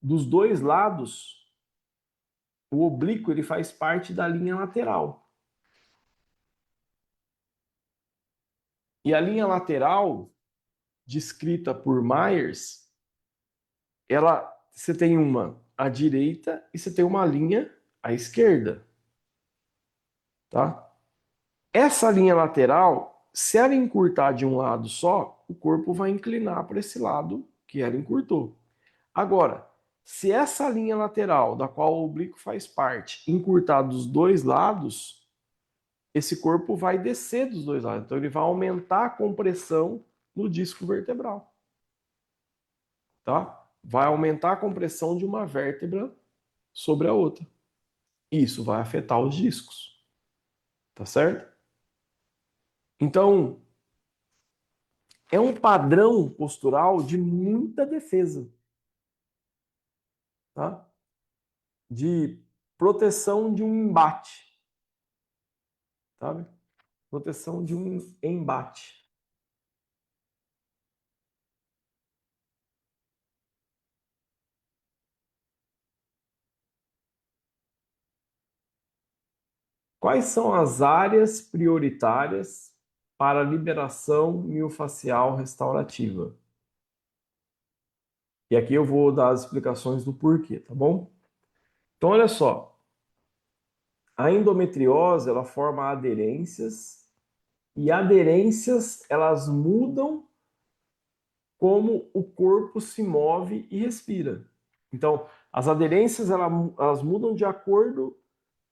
dos dois lados, o oblíquo ele faz parte da linha lateral. E a linha lateral, descrita por Myers, ela, você tem uma à direita e você tem uma linha à esquerda, tá? Essa linha lateral, se ela encurtar de um lado só, o corpo vai inclinar para esse lado que ela encurtou. Agora, se essa linha lateral, da qual o oblíquo faz parte, encurtar dos dois lados, esse corpo vai descer dos dois lados. Então, ele vai aumentar a compressão no disco vertebral. Tá? Vai aumentar a compressão de uma vértebra sobre a outra. Isso vai afetar os discos. Tá certo? Então, é um padrão postural de muita defesa, tá? De proteção de um embate, sabe? Proteção de um embate. Quais são as áreas prioritárias para a liberação miofascial restaurativa? E aqui eu vou dar as explicações do porquê, tá bom? Então, olha só. A endometriose, ela forma aderências e aderências, elas mudam como o corpo se move e respira. Então, as aderências, elas mudam de acordo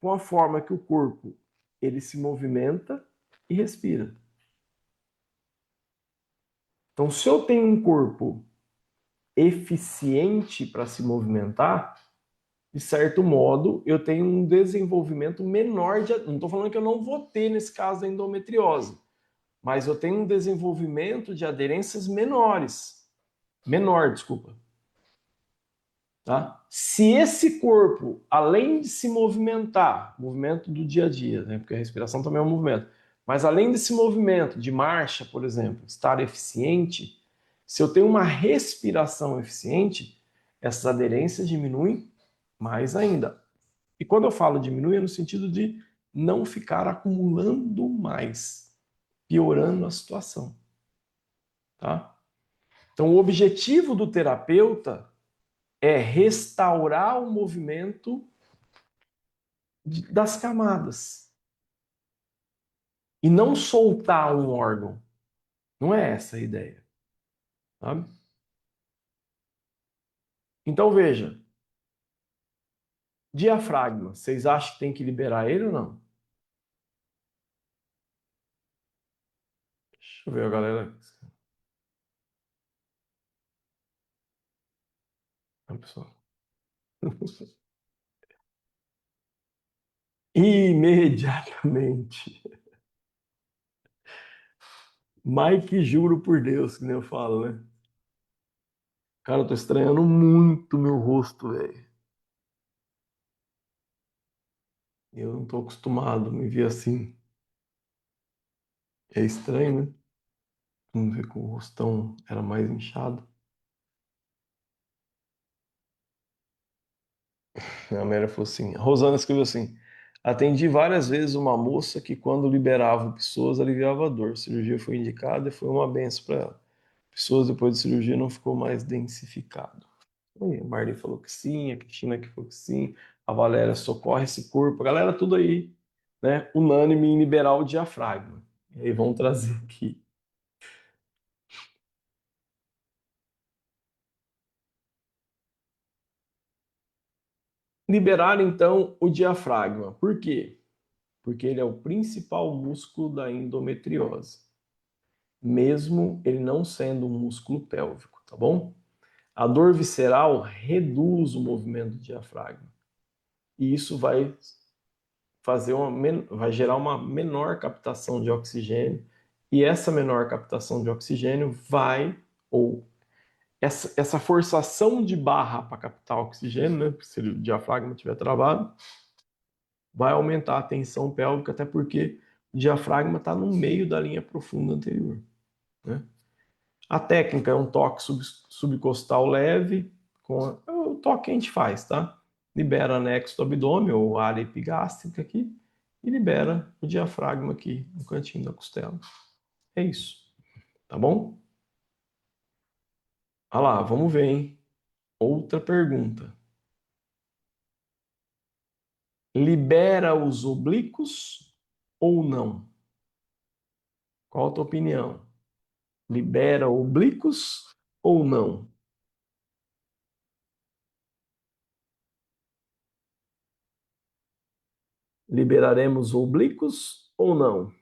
com a forma que o corpo ele se movimenta e respira. Então, se eu tenho um corpo eficiente para se movimentar, de certo modo, eu tenho um desenvolvimento menor de. Não estou falando que eu não vou ter nesse caso da endometriose, mas eu tenho um desenvolvimento de aderências menores. Menor, desculpa. Tá? Se esse corpo, além de se movimentar, movimento do dia a dia, né? Porque a respiração também é um movimento, mas além desse movimento de marcha, por exemplo, estar eficiente, se eu tenho uma respiração eficiente, essas aderências diminuem mais ainda. E quando eu falo diminuir, é no sentido de não ficar acumulando mais. piorando a situação, tá? Então, o objetivo do terapeuta é restaurar o movimento das camadas e não soltar um órgão. Não é essa a ideia, sabe? Então, veja, diafragma, vocês acham que tem que liberar ele ou não? Deixa eu ver, galera. Não, pessoal. Imediatamente. Mike, juro por Deus, que nem eu falo, né? Cara, eu tô estranhando muito meu rosto, velho. Eu não tô acostumado a me ver assim. É estranho, né? Vamos ver que o rostão era mais inchado. A Amélia falou assim, a Rosana escreveu assim, atendi várias vezes uma moça que quando liberava pessoas aliviava a dor. A cirurgia foi indicada e foi uma benção para ela. Pessoas depois de cirurgia não ficou mais densificado. Aí, a Marli falou que sim, a Cristina que falou que sim, a Valéria socorre esse corpo, a galera tudo aí, né, unânime em liberar o diafragma. E aí vamos trazer aqui. Liberar então o diafragma. Por quê? Porque ele é o principal músculo da endometriose, mesmo ele não sendo um músculo pélvico, tá bom? A dor visceral reduz o movimento do diafragma. E isso vai gerar uma menor captação de oxigênio, e essa menor captação de oxigênio ou essa forçação de barra para captar oxigênio, né, se o diafragma estiver travado, vai aumentar a tensão pélvica, até porque o diafragma está no meio da linha profunda anterior, né? A técnica é um toque subcostal leve, o toque que a gente faz, tá? Libera anexo do abdômen, ou área epigástrica aqui, e libera o diafragma aqui no cantinho da costela. É isso, tá bom? Olha lá, vamos ver, hein? Outra pergunta. Libera os oblíquos ou não? Qual a tua opinião? Libera oblíquos ou não? Liberaremos oblíquos ou não?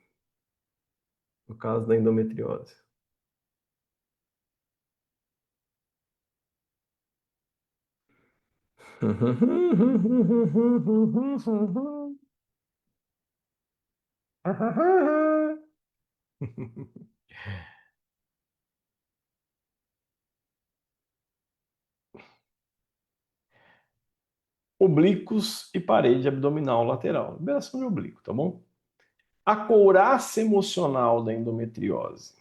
No caso da endometriose. Oblíquos e parede abdominal lateral. Liberação de oblíquo, tá bom? A couraça emocional da endometriose.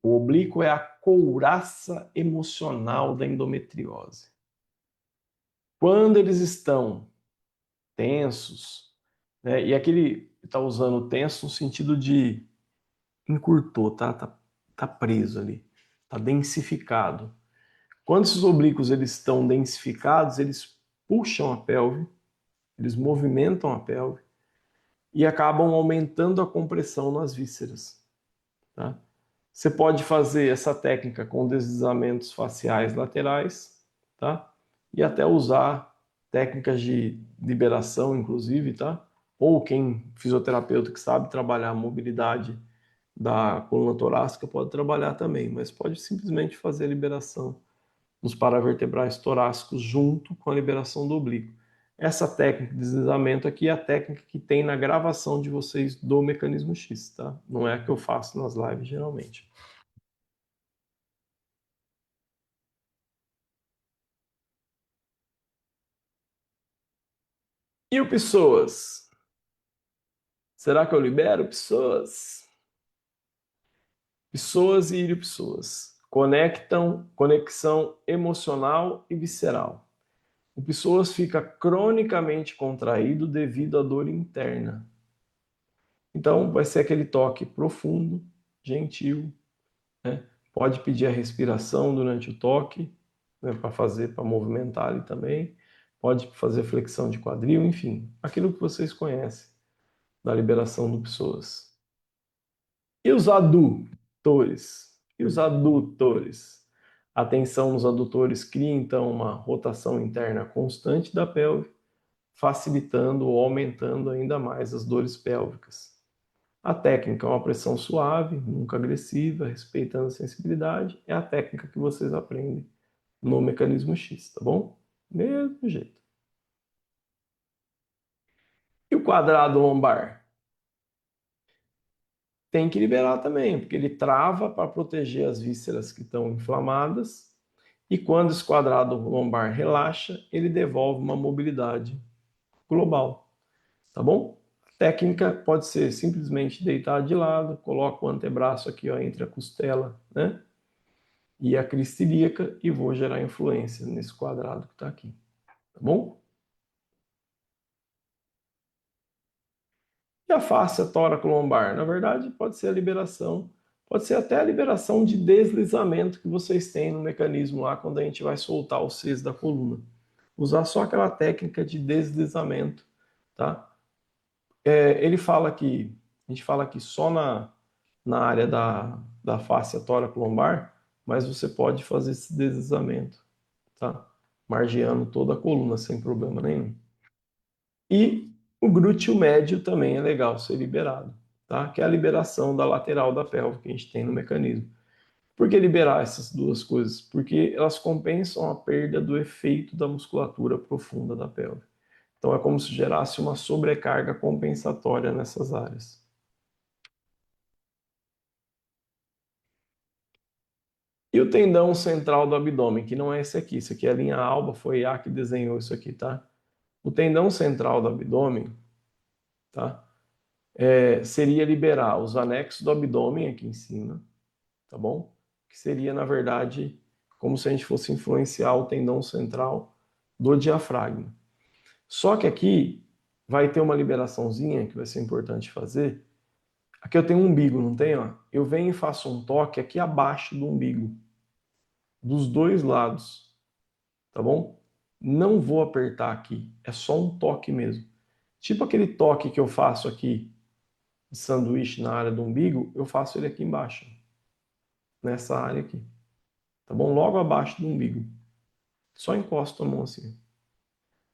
O oblíquo é a couraça emocional da endometriose. Quando eles estão tensos, né? E aquele está usando tenso no sentido de encurtou, tá preso ali, tá densificado. Quando esses oblíquos eles estão densificados, eles puxam a pelve, eles movimentam a pelve e acabam aumentando a compressão nas vísceras, tá? Você pode fazer essa técnica com deslizamentos faciais laterais, tá? E até usar técnicas de liberação, inclusive, tá? Ou quem fisioterapeuta que sabe trabalhar a mobilidade da coluna torácica pode trabalhar também, mas pode simplesmente fazer a liberação nos paravertebrais torácicos junto com a liberação do oblíquo. Essa técnica de deslizamento aqui é a técnica que tem na gravação de vocês do Mecanismo X, tá? Não é a que eu faço nas lives geralmente. E o pessoas? Será que eu libero pessoas? Pessoas e pessoas conectam conexão emocional e visceral. O pessoas fica cronicamente contraído devido à dor interna. Então, vai ser aquele toque profundo, gentil, né? Pode pedir a respiração durante o toque, né, para fazer, para movimentar ali também. Pode fazer flexão de quadril, enfim, aquilo que vocês conhecem da liberação do psoas. E os adutores? E os adutores? A tensão nos adutores cria então uma rotação interna constante da pelve, facilitando ou aumentando ainda mais as dores pélvicas. A técnica é uma pressão suave, nunca agressiva, respeitando a sensibilidade. É a técnica que vocês aprendem no mecanismo X, tá bom? Mesmo jeito. E o quadrado lombar? Tem que liberar também, porque ele trava para proteger as vísceras que estão inflamadas. E quando esse quadrado lombar relaxa, ele devolve uma mobilidade global, tá bom? A técnica pode ser simplesmente deitar de lado, coloca o antebraço aqui, ó, entre a costela, né? E a crista ilíaca e vou gerar influência nesse quadrado que está aqui, tá bom? E a fáscia tóraco-lombar? Na verdade, pode ser a liberação, pode ser até a liberação de deslizamento que vocês têm no mecanismo lá quando a gente vai soltar o Cs da coluna. Usar só aquela técnica de deslizamento, tá? Ele fala que, a gente fala aqui só na área da fáscia tóraco-lombar, mas você pode fazer esse deslizamento, tá? Margeando toda a coluna sem problema nenhum. E o glúteo médio também é legal ser liberado, tá? Que é a liberação da lateral da pelve que a gente tem no mecanismo. Por que liberar essas duas coisas? Porque elas compensam a perda do efeito da musculatura profunda da pelve. Então é como se gerasse uma sobrecarga compensatória nessas áreas. E o tendão central do abdômen, que não é esse aqui é a linha alba, foi a que desenhou isso aqui, tá? O tendão central do abdômen, tá? Seria liberar os anexos do abdômen aqui em cima, tá bom? Que seria, na verdade, como se a gente fosse influenciar o tendão central do diafragma. Só que aqui vai ter uma liberaçãozinha que vai ser importante fazer. Aqui eu tenho um umbigo, não tem? Ó? Eu venho e faço um toque aqui abaixo do umbigo, dos dois lados, tá bom? Não vou apertar aqui, é só um toque mesmo. Tipo aquele toque que eu faço aqui de sanduíche na área do umbigo, eu faço ele aqui embaixo, nessa área aqui, tá bom? Logo abaixo do umbigo. Só encosto a mão assim.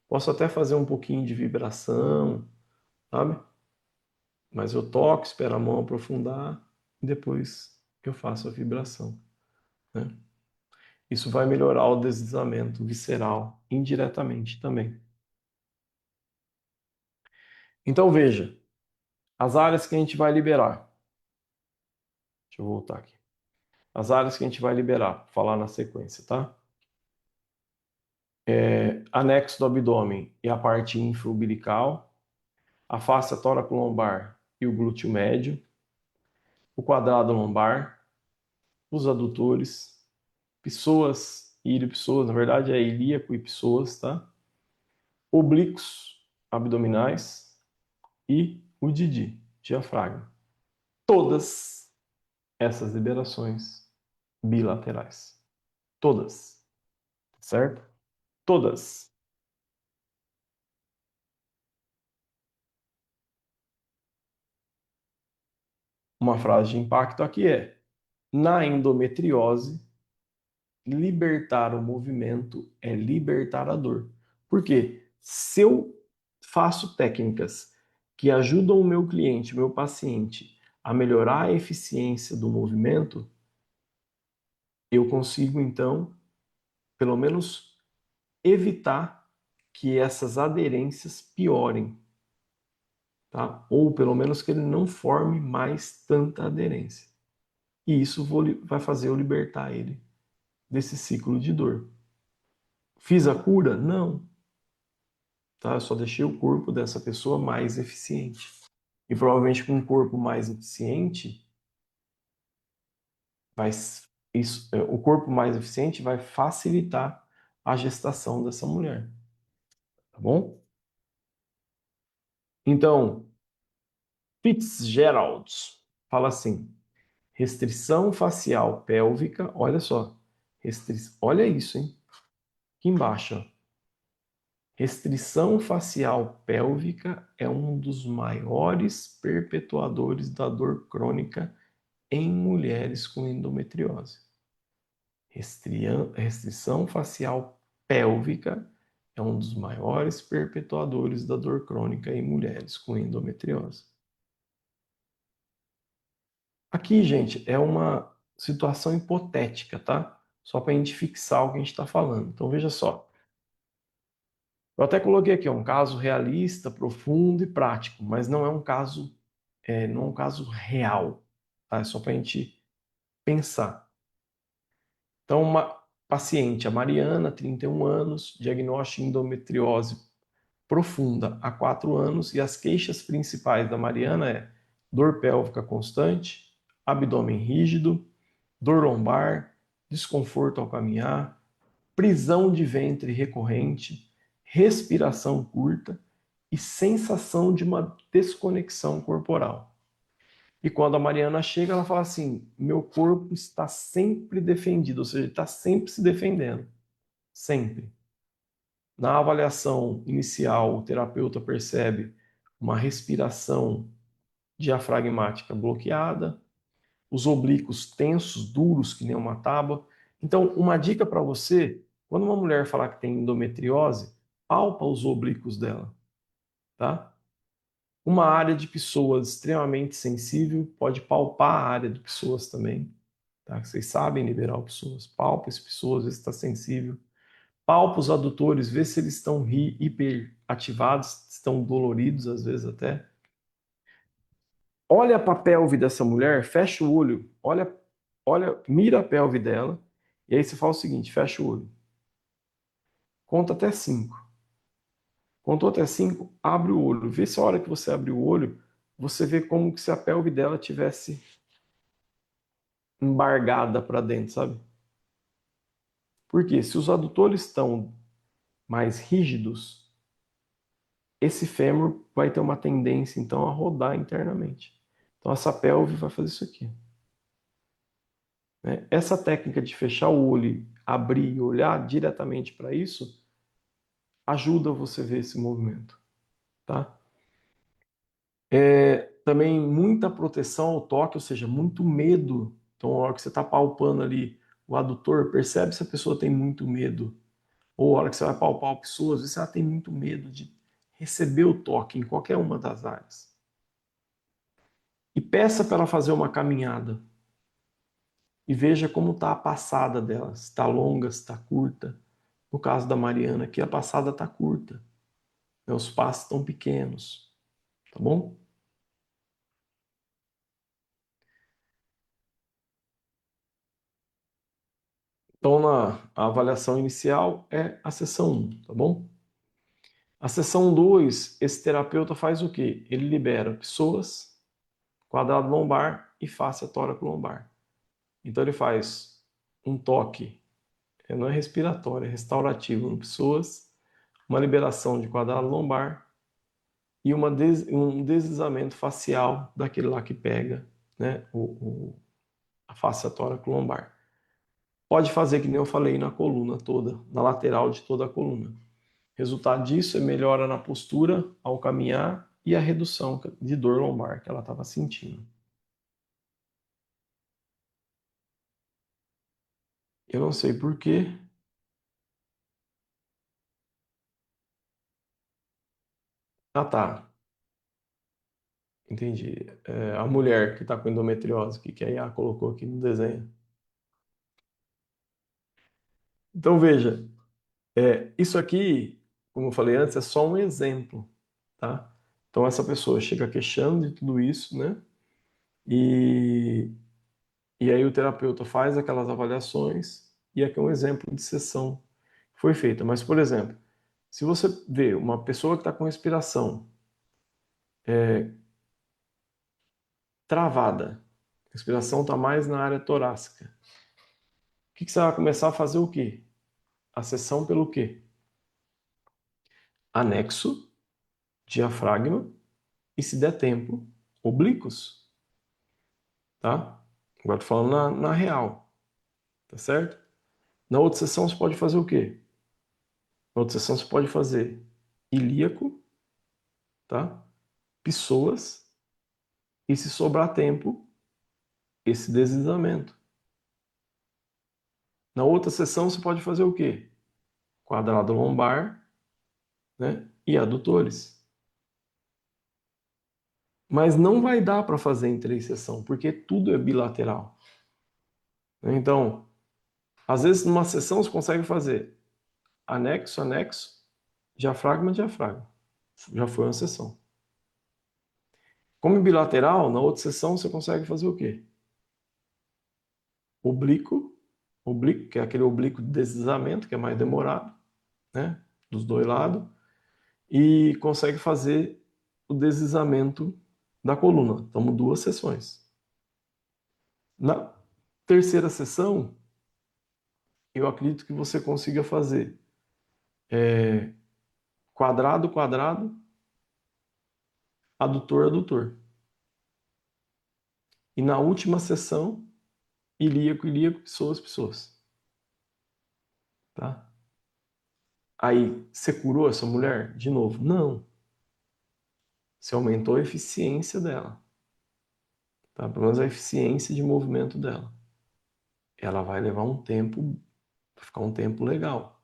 Posso até fazer um pouquinho de vibração, sabe? Mas eu toco, espero a mão aprofundar e depois eu faço a vibração, né? Isso vai melhorar o deslizamento visceral indiretamente também. Então veja, as áreas que a gente vai liberar. Deixa eu voltar aqui. As áreas que a gente vai liberar, vou falar na sequência, tá? Anexo do abdômen e a parte infraumbilical, a face tóraco-lombar e o glúteo médio, o quadrado lombar, os adutores, psoas e ilio-psoas, na verdade é ilíaco e psoas, tá? Oblíquos abdominais e o didi, diafragma. Todas essas liberações bilaterais. Todas, certo? Todas. Uma frase de impacto aqui é: na endometriose, libertar o movimento é libertar a dor. Por quê? Se eu faço técnicas que ajudam o meu cliente, o meu paciente, a melhorar a eficiência do movimento, eu consigo então, pelo menos, evitar que essas aderências piorem, tá? Ou pelo menos que ele não forme mais tanta aderência. E isso vai fazer eu libertar ele desse ciclo de dor. Fiz a cura? Não. Tá? Eu só deixei o corpo dessa pessoa mais eficiente. E provavelmente com um corpo mais eficiente, o corpo mais eficiente vai facilitar a gestação dessa mulher. Tá bom? Então, Fitzgerald fala assim: restrição facial pélvica, olha só, olha isso, hein? Aqui embaixo, ó. Restrição facial pélvica é um dos maiores perpetuadores da dor crônica em mulheres com endometriose. Restrição facial pélvica é um dos maiores perpetuadores da dor crônica em mulheres com endometriose. Aqui, gente, é uma situação hipotética, tá? Só para a gente fixar o que a gente está falando. Então, veja só. Eu até coloquei aqui, ó, um caso realista, profundo e prático, mas não é um caso, não é um caso real, tá? É só para a gente pensar. Então, uma paciente, a Mariana, 31 anos, diagnóstico de endometriose profunda há 4 anos, e as queixas principais da Mariana é dor pélvica constante, abdômen rígido, dor lombar, desconforto ao caminhar, prisão de ventre recorrente, respiração curta e sensação de uma desconexão corporal. E quando a Mariana chega, ela fala assim: meu corpo está sempre defendido, ou seja, está sempre se defendendo. Sempre. Na avaliação inicial, o terapeuta percebe uma respiração diafragmática bloqueada, os oblíquos tensos, duros, que nem uma tábua. Então, uma dica para você, quando uma mulher falar que tem endometriose, palpa os oblíquos dela, tá? Uma área de pessoas extremamente sensível pode palpar a área de pessoas também, tá? Vocês sabem liberar pessoas, palpa as pessoas, vê se está sensível. Palpa os adutores, vê se eles estão hiperativados, estão doloridos às vezes até. Olha para a pelve dessa mulher, fecha o olho, olha, mira a pelve dela, e aí você fala o seguinte: fecha o olho, conta até 5. Contou até 5, abre o olho. Vê se a hora que você abre o olho, você vê como que se a pelve dela tivesse embargada para dentro, sabe? Porque se os adutores estão mais rígidos, esse fêmur vai ter uma tendência então a rodar internamente. Então essa pelve vai fazer isso aqui, né? Essa técnica de fechar o olho, abrir e olhar diretamente para isso ajuda você a ver esse movimento, tá? Também muita proteção ao toque, ou seja, muito medo. Então, a hora que você está palpando ali o adutor, percebe se a pessoa tem muito medo. Ou a hora que você vai palpar a pessoa, às vezes ela tem muito medo de receber o toque em qualquer uma das áreas. E peça para ela fazer uma caminhada e veja como está a passada dela, se está longa, se está curta. No caso da Mariana aqui, a passada está curta, né? Os passos estão pequenos, tá bom? Então, a avaliação inicial é a sessão 1, tá bom? A sessão 2, esse terapeuta faz o quê? Ele libera psoas, quadrado lombar e fáscia tóraco-lombar. Então, ele faz um toque, não é respiratório, é restaurativo no psoas, uma liberação de quadrado lombar e um deslizamento facial daquele lá que pega, né, a fáscia tóraco-lombar. Pode fazer que nem eu falei na coluna toda, na lateral de toda a coluna. Resultado disso é melhora na postura ao caminhar e a redução de dor lombar que ela estava sentindo. Eu não sei por quê. Ah, tá. Entendi. A mulher que está com endometriose, que a IA colocou aqui no desenho. Então, veja, isso aqui, como eu falei antes, é só um exemplo, tá? Então, essa pessoa chega queixando de tudo isso, né? E, e aí o terapeuta faz aquelas avaliações e aqui é um exemplo de sessão que foi feita. Mas, por exemplo, se você vê uma pessoa que está com respiração travada, a respiração está mais na área torácica, o que você vai começar a fazer o quê? A sessão pelo quê? Anexo, diafragma e, se der tempo, oblíquos, tá? Agora tô falando na real, tá certo? Na outra seção você pode fazer o quê? Na outra seção você pode fazer ilíaco, tá? Pessoas e, se sobrar tempo, esse deslizamento. Na outra seção você pode fazer o quê? Quadrado lombar, né? E adutores. Mas não vai dar para fazer em 3 sessões, porque tudo é bilateral. Então, às vezes numa sessão você consegue fazer anexo, anexo, diafragma, diafragma. Já foi uma sessão. Como bilateral, na outra sessão você consegue fazer o quê? Oblíquo, oblíquo, que é aquele oblíquo de deslizamento, que é mais demorado, né? Dos dois lados. E consegue fazer o deslizamento da coluna. Então, 2 sessões. Na terceira sessão, eu acredito que você consiga fazer quadrado, quadrado, adutor, adutor. E na última sessão, ilíaco, ilíaco, pessoas, pessoas. Tá? Aí, você curou essa mulher de novo? Não. Você aumentou a eficiência dela. Tá? Pelo menos a eficiência de movimento dela. Ela vai levar um tempo, vai ficar um tempo legal.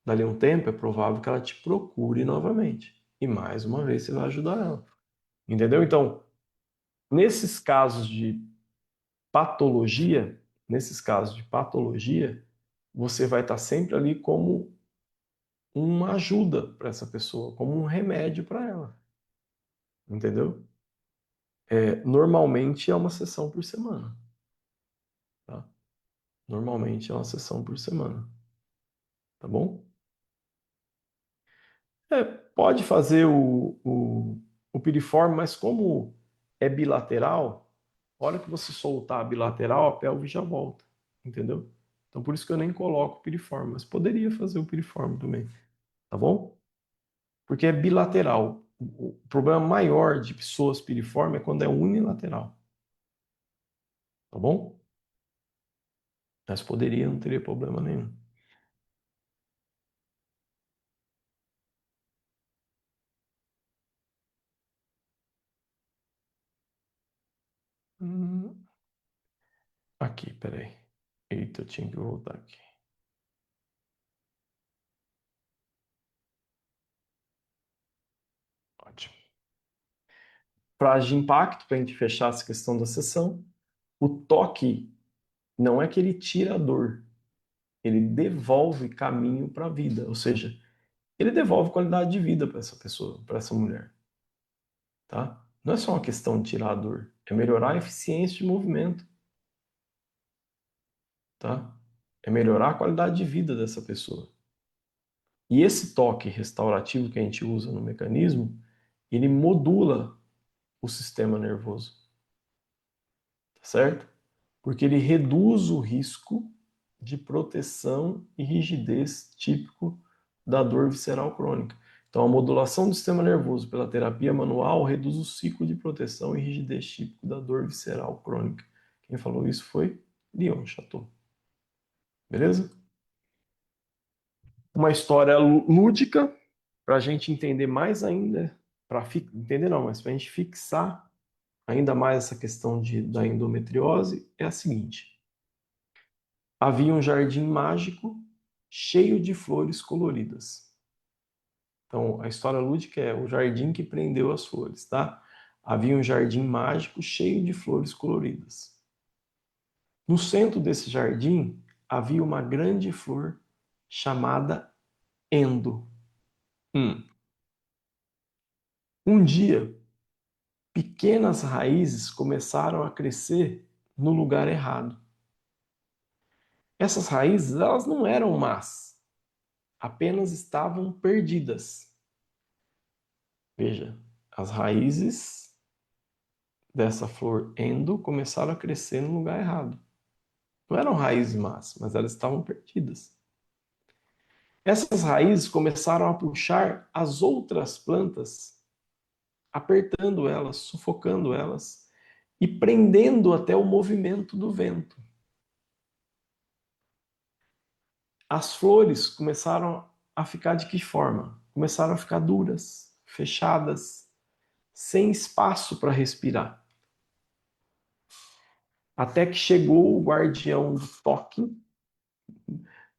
Dali a um tempo, é provável que ela te procure novamente. E mais uma vez você vai ajudar ela. Entendeu? Então, nesses casos de patologia, você vai estar sempre ali como uma ajuda para essa pessoa, como um remédio para ela. Entendeu? Normalmente é uma sessão por semana. Tá? Normalmente é uma sessão por semana. Tá bom? Pode fazer o piriforme, mas como é bilateral, a hora que você soltar a bilateral, a pelve já volta. Entendeu? Então por isso que eu nem coloco o piriforme, mas poderia fazer o piriforme também. Tá bom? Porque é bilateral. O problema maior de pessoas piriforme é quando é unilateral. Tá bom? Mas poderia, não teria problema nenhum. Hum, Aqui, peraí. Eita, eu tinha que voltar aqui. Ótimo. Para de impacto, para a gente fechar essa questão da sessão, o toque não é que ele tira a dor, ele devolve caminho para a vida, ou seja, ele devolve qualidade de vida para essa pessoa, para essa mulher, tá? Não é só uma questão de tirar a dor, é melhorar a eficiência de movimento, tá? É melhorar a qualidade de vida dessa pessoa. E esse toque restaurativo que a gente usa no mecanismo, ele modula o sistema nervoso, tá certo? Porque ele reduz o risco de proteção e rigidez típico da dor visceral crônica. Então, a modulação do sistema nervoso pela terapia manual reduz o ciclo de proteção e rigidez típico da dor visceral crônica. Quem falou isso foi Leon Chateau. Beleza? Uma história lúdica para a gente entender mais ainda, para entender não, mas para a gente fixar ainda mais essa questão da endometriose, é a seguinte. Havia um jardim mágico cheio de flores coloridas. Então, a história lúdica é o jardim que prendeu as flores, tá? Havia um jardim mágico cheio de flores coloridas. No centro desse jardim havia uma grande flor chamada Endo. Um dia, pequenas raízes começaram a crescer no lugar errado. Essas raízes, elas não eram más, apenas estavam perdidas. Veja, as raízes dessa flor endo começaram a crescer no lugar errado. Não eram raízes más, mas elas estavam perdidas. Essas raízes começaram a puxar as outras plantas apertando elas, sufocando elas e prendendo até o movimento do vento. As flores começaram a ficar de que forma? Começaram a ficar duras, fechadas, sem espaço para respirar. Até que chegou o guardião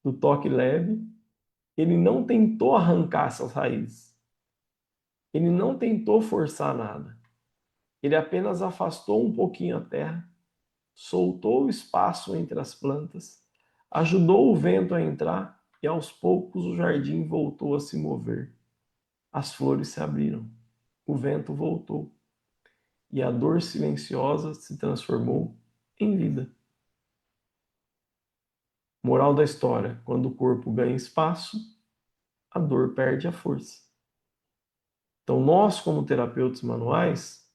do toque leve, ele não tentou arrancar essas raízes. Ele não tentou forçar nada. Ele apenas afastou um pouquinho a terra, soltou o espaço entre as plantas, ajudou o vento a entrar e aos poucos o jardim voltou a se mover. As flores se abriram, o vento voltou e a dor silenciosa se transformou em vida. Moral da história: quando o corpo ganha espaço, a dor perde a força. Então, nós, como terapeutas manuais,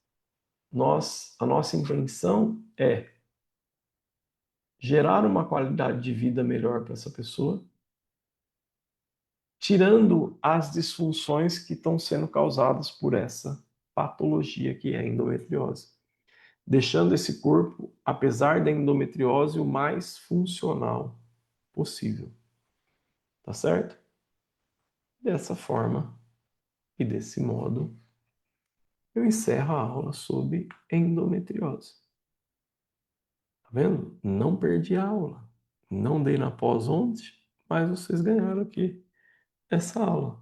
a nossa intenção é gerar uma qualidade de vida melhor para essa pessoa, tirando as disfunções que estão sendo causadas por essa patologia que é a endometriose. Deixando esse corpo, apesar da endometriose, o mais funcional possível. Tá certo? Dessa forma e desse modo, eu encerro a aula sobre endometriose. Tá vendo? Não perdi a aula. Não dei na pós ontem, mas vocês ganharam aqui essa aula.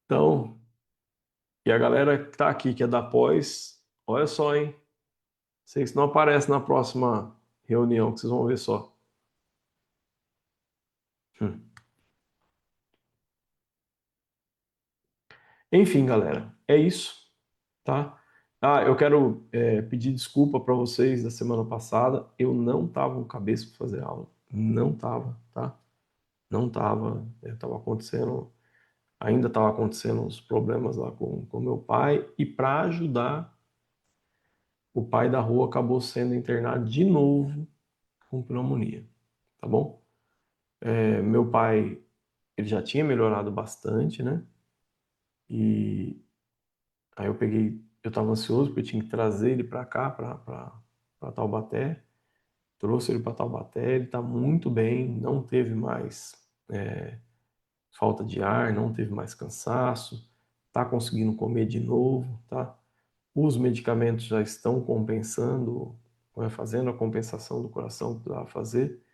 Então, e a galera que tá aqui, que é da pós, olha só, hein? Vocês não aparecem na próxima reunião, que vocês vão ver só. Hum. Enfim, galera, é isso, tá? Ah, eu quero pedir desculpa para vocês da semana passada. Eu não tava com cabeça para fazer aula. Não tava, tá? Não tava. Tava acontecendo, ainda tava acontecendo uns problemas lá com meu pai. E para ajudar, o pai da rua acabou sendo internado de novo com pneumonia, tá bom? Meu pai, ele já tinha melhorado bastante, né? E aí eu tava ansioso porque eu tinha que trazer ele para cá, para Taubaté. Trouxe ele para Taubaté, ele tá muito bem, não teve mais falta de ar, não teve mais cansaço, tá conseguindo comer de novo, tá? Os medicamentos já estão compensando, fazendo a compensação do coração que precisava fazer.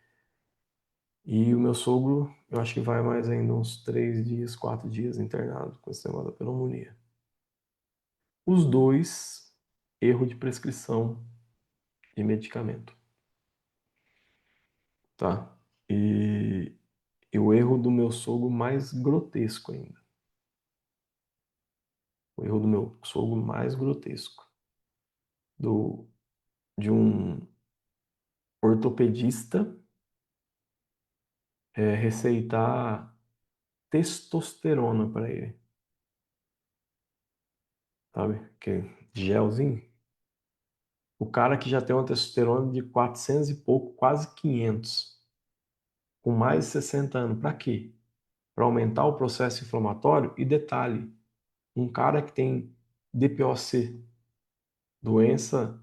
E o meu sogro, eu acho que vai mais ainda uns 3 dias, 4 dias internado com esse negócio da pneumonia. Os dois, erro de prescrição de medicamento, tá? E o erro do meu sogro mais grotesco ainda. O erro do meu sogro mais grotesco. Do, de um ortopedista receitar testosterona para ele, sabe? Que é gelzinho. O cara que já tem uma testosterona de 400 e pouco, quase 500, com mais de 60 anos. Para quê? Para aumentar o processo inflamatório. E detalhe, um cara que tem DPOC, doença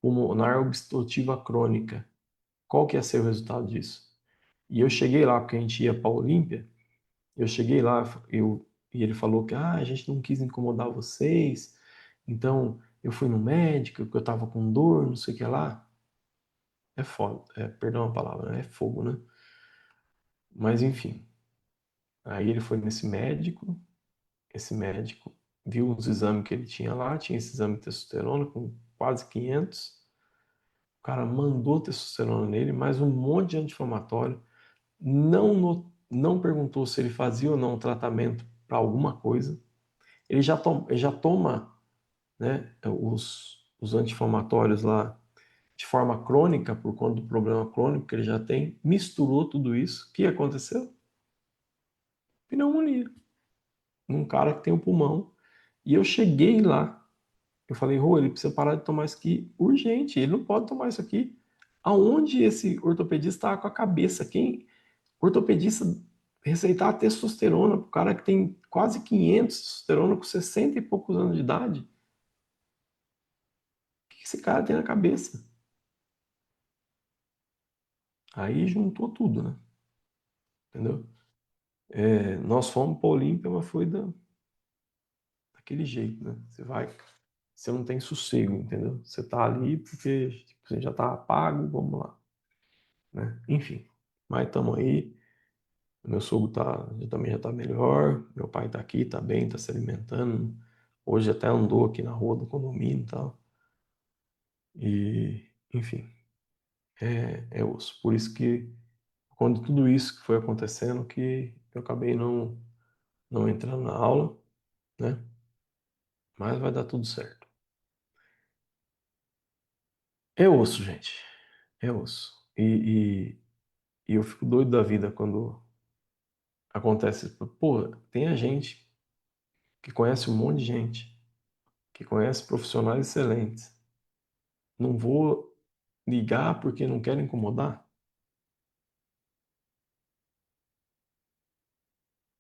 pulmonar obstrutiva crônica, qual que ia ser o resultado disso? E eu cheguei lá, porque a gente ia para a Olímpia, eu cheguei lá e ele falou que a gente não quis incomodar vocês, então eu fui no médico, que eu estava com dor, não sei o que lá. É foda, perdão a palavra, né? É fogo, né? Mas enfim, aí ele foi nesse médico, esse médico viu os exames que ele tinha lá, tinha esse exame de testosterona com quase 500, o cara mandou testosterona nele, mais um monte de anti-inflamatório, não perguntou se ele fazia ou não tratamento para alguma coisa, ele já toma, né, os anti-inflamatórios lá de forma crônica, por conta do problema crônico que ele já tem, misturou tudo isso, o que aconteceu? Pneumonia, num cara que tem um pulmão. E eu cheguei lá, eu falei, Rô, ele precisa parar de tomar isso aqui urgente, ele não pode tomar isso aqui. Aonde esse ortopedista estava com a cabeça? Ortopedista receitar testosterona pro cara que tem quase 500 de testosterona com 60 e poucos anos de idade. O que esse cara tem na cabeça? Aí juntou tudo, né? Entendeu? Nós fomos para Olímpia, mas foi daquele jeito, né? Você vai, você não tem sossego, entendeu? Você tá ali porque tipo, você já tá pago, vamos lá, né? Enfim, mas estamos aí. Meu sogro também já tá melhor, meu pai tá aqui, tá bem, tá se alimentando. Hoje até andou aqui na rua do condomínio e tal. E, enfim, é osso. Por isso que, quando tudo isso que foi acontecendo, que eu acabei não entrando na aula, né? Mas vai dar tudo certo. É osso, gente. É osso. E eu fico doido da vida quando acontece isso. Pô, tem a gente que conhece um monte de gente, que conhece profissionais excelentes. Não vou ligar porque não quero incomodar?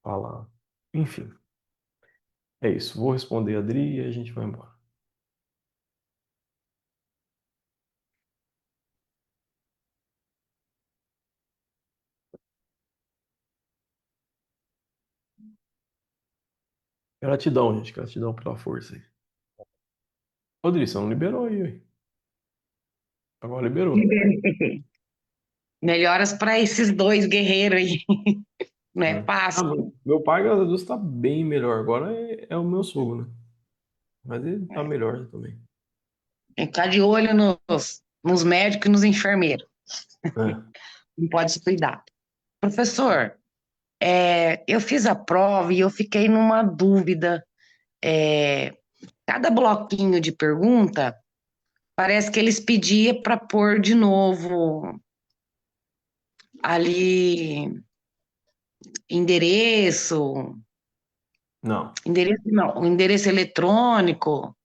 Falar. Enfim, é isso. Vou responder a Adri e a gente vai embora. Gratidão, gente. Gratidão pela força aí. Rodrigo, você não liberou aí, ué. Agora liberou. Melhoras para esses dois guerreiros aí. Não é Né? Ah, fácil. meu pai, graças a Deus, tá bem melhor. Agora é o meu sogro, né? Mas ele tá melhor também. Tem que ficar de olho nos médicos e nos enfermeiros. É. Não pode se cuidar. Professor, eu fiz a prova e eu fiquei numa dúvida. É, cada bloquinho de pergunta, parece que eles pediam para pôr de novo ali endereço, Não, endereço não, o endereço eletrônico.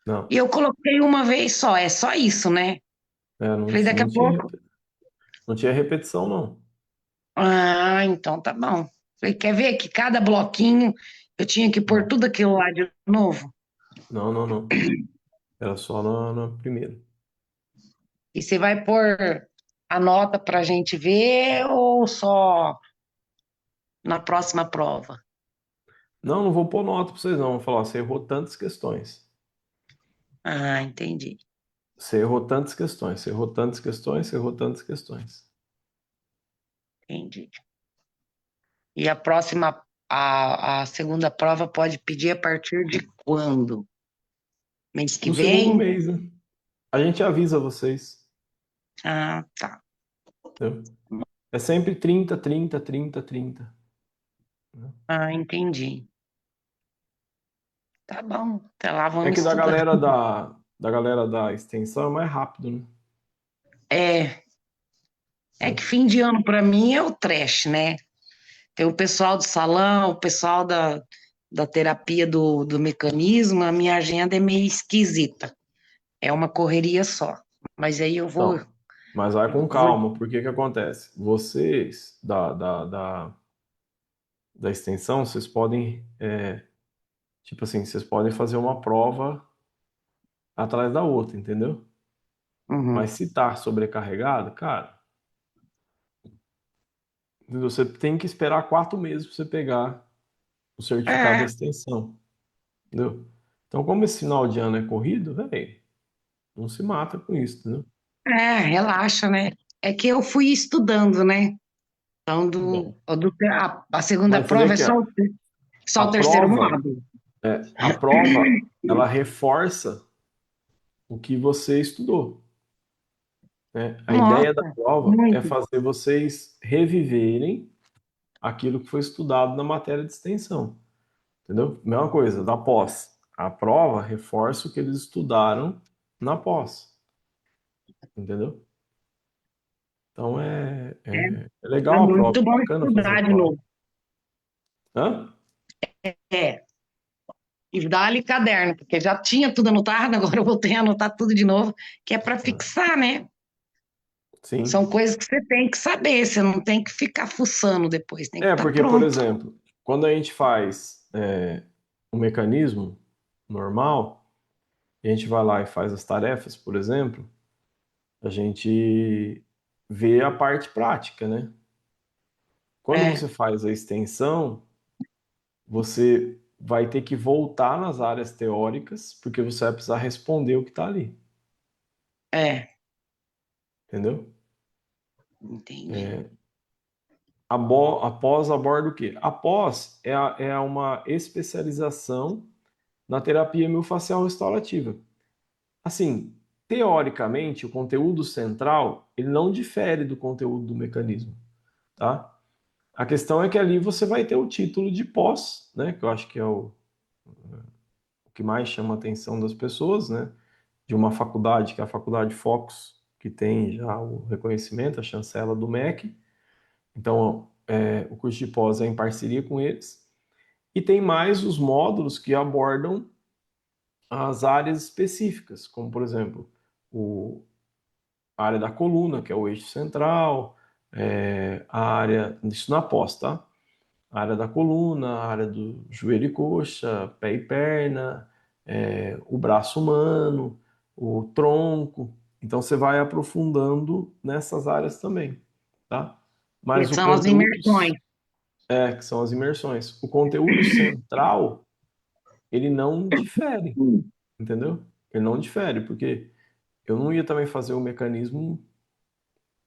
E não. eu coloquei uma vez só, é só isso, né? Não, Falei, daqui não a tinha, pouco. não tinha repetição, não. Ah, então tá bom. Falei, quer ver que cada bloquinho eu tinha que pôr Não, tudo aquilo lá de novo? não, não, não. Era só na primeira. E você vai pôr a nota pra gente ver ou só na próxima prova? Não, não vou pôr nota pra vocês, não. Vou falar, você errou tantas questões. Ah, entendi, Você errou tantas questões, você errou tantas questões, você errou tantas questões. entendi. E a próxima, a segunda prova pode pedir a partir de quando? Mês que No segundo vem? mês, né? A gente avisa vocês, Ah, tá. entendeu? É sempre 30, 30, 30, 30, né? Ah, entendi. Tá bom. Até lá É vamos que da estudar. galera da galera da extensão é mais rápido, né? É, é que Entendeu? fim de ano para mim é o trash, né? Tem o pessoal do salão, o pessoal da terapia do mecanismo, a minha agenda é meio esquisita. É uma correria só. Mas aí eu vou, Então, mas vai com vou. calma, porque que acontece? Vocês da extensão, vocês podem, tipo assim, vocês podem fazer uma prova atrás da outra, entendeu? Uhum. Mas se tá sobrecarregado, cara, entendeu? Você tem que esperar 4 meses para você pegar o certificado da É, extensão, entendeu? Então, como esse final de ano é corrido, velho, não se mata com isso, entendeu? relaxa, né? É que eu fui estudando, né? Então, Bom, a segunda mas você vê prova é que só, a só o terceiro prova, módulo. a prova, ela reforça o que você estudou, né? A ideia da Nossa, prova é muito. fazer vocês reviverem aquilo que foi estudado na matéria de extensão, entendeu? Mesma coisa, da pós. A prova reforça o que eles estudaram na pós, entendeu? Então é É legal a prova, muito é bom bacana fazer a estudar de prova. novo. Hã? É. E dá-lhe caderno, porque já tinha tudo anotado, agora eu voltei a anotar tudo de novo, que é para fixar, né? Sim. São coisas que você tem que saber, você não tem que ficar fuçando depois, tem que É, estar porque, por pronto. exemplo, quando a gente faz um mecanismo normal, e a gente vai lá e faz as tarefas, por exemplo, a gente vê a parte prática, né? Quando É, você faz a extensão, você vai ter que voltar nas áreas teóricas, porque você vai precisar responder o que está ali, é, entendeu? entendi. Após aborda o quê? Após é uma especialização na terapia miofascial restaurativa. Assim, teoricamente, o conteúdo central, ele não difere do conteúdo do mecanismo, tá? A questão é que ali você vai ter o título de pós, né? Que eu acho que é o que mais chama a atenção das pessoas, né? De uma faculdade, que é a Faculdade Focus, que tem já o reconhecimento, a chancela do MEC. Então, o curso de pós é em parceria com eles. E tem mais os módulos que abordam as áreas específicas, como, por exemplo, a área da coluna, que é o eixo central, a área, isso na pós, tá? A área da coluna, a área do joelho e coxa, pé e perna, o braço humano, o tronco. Então você vai aprofundando nessas áreas também, tá? Que Mas o são as conteúdo, imersões. que são as imersões, o conteúdo central, ele não difere, entendeu? Ele não difere, porque eu não ia também fazer o mecanismo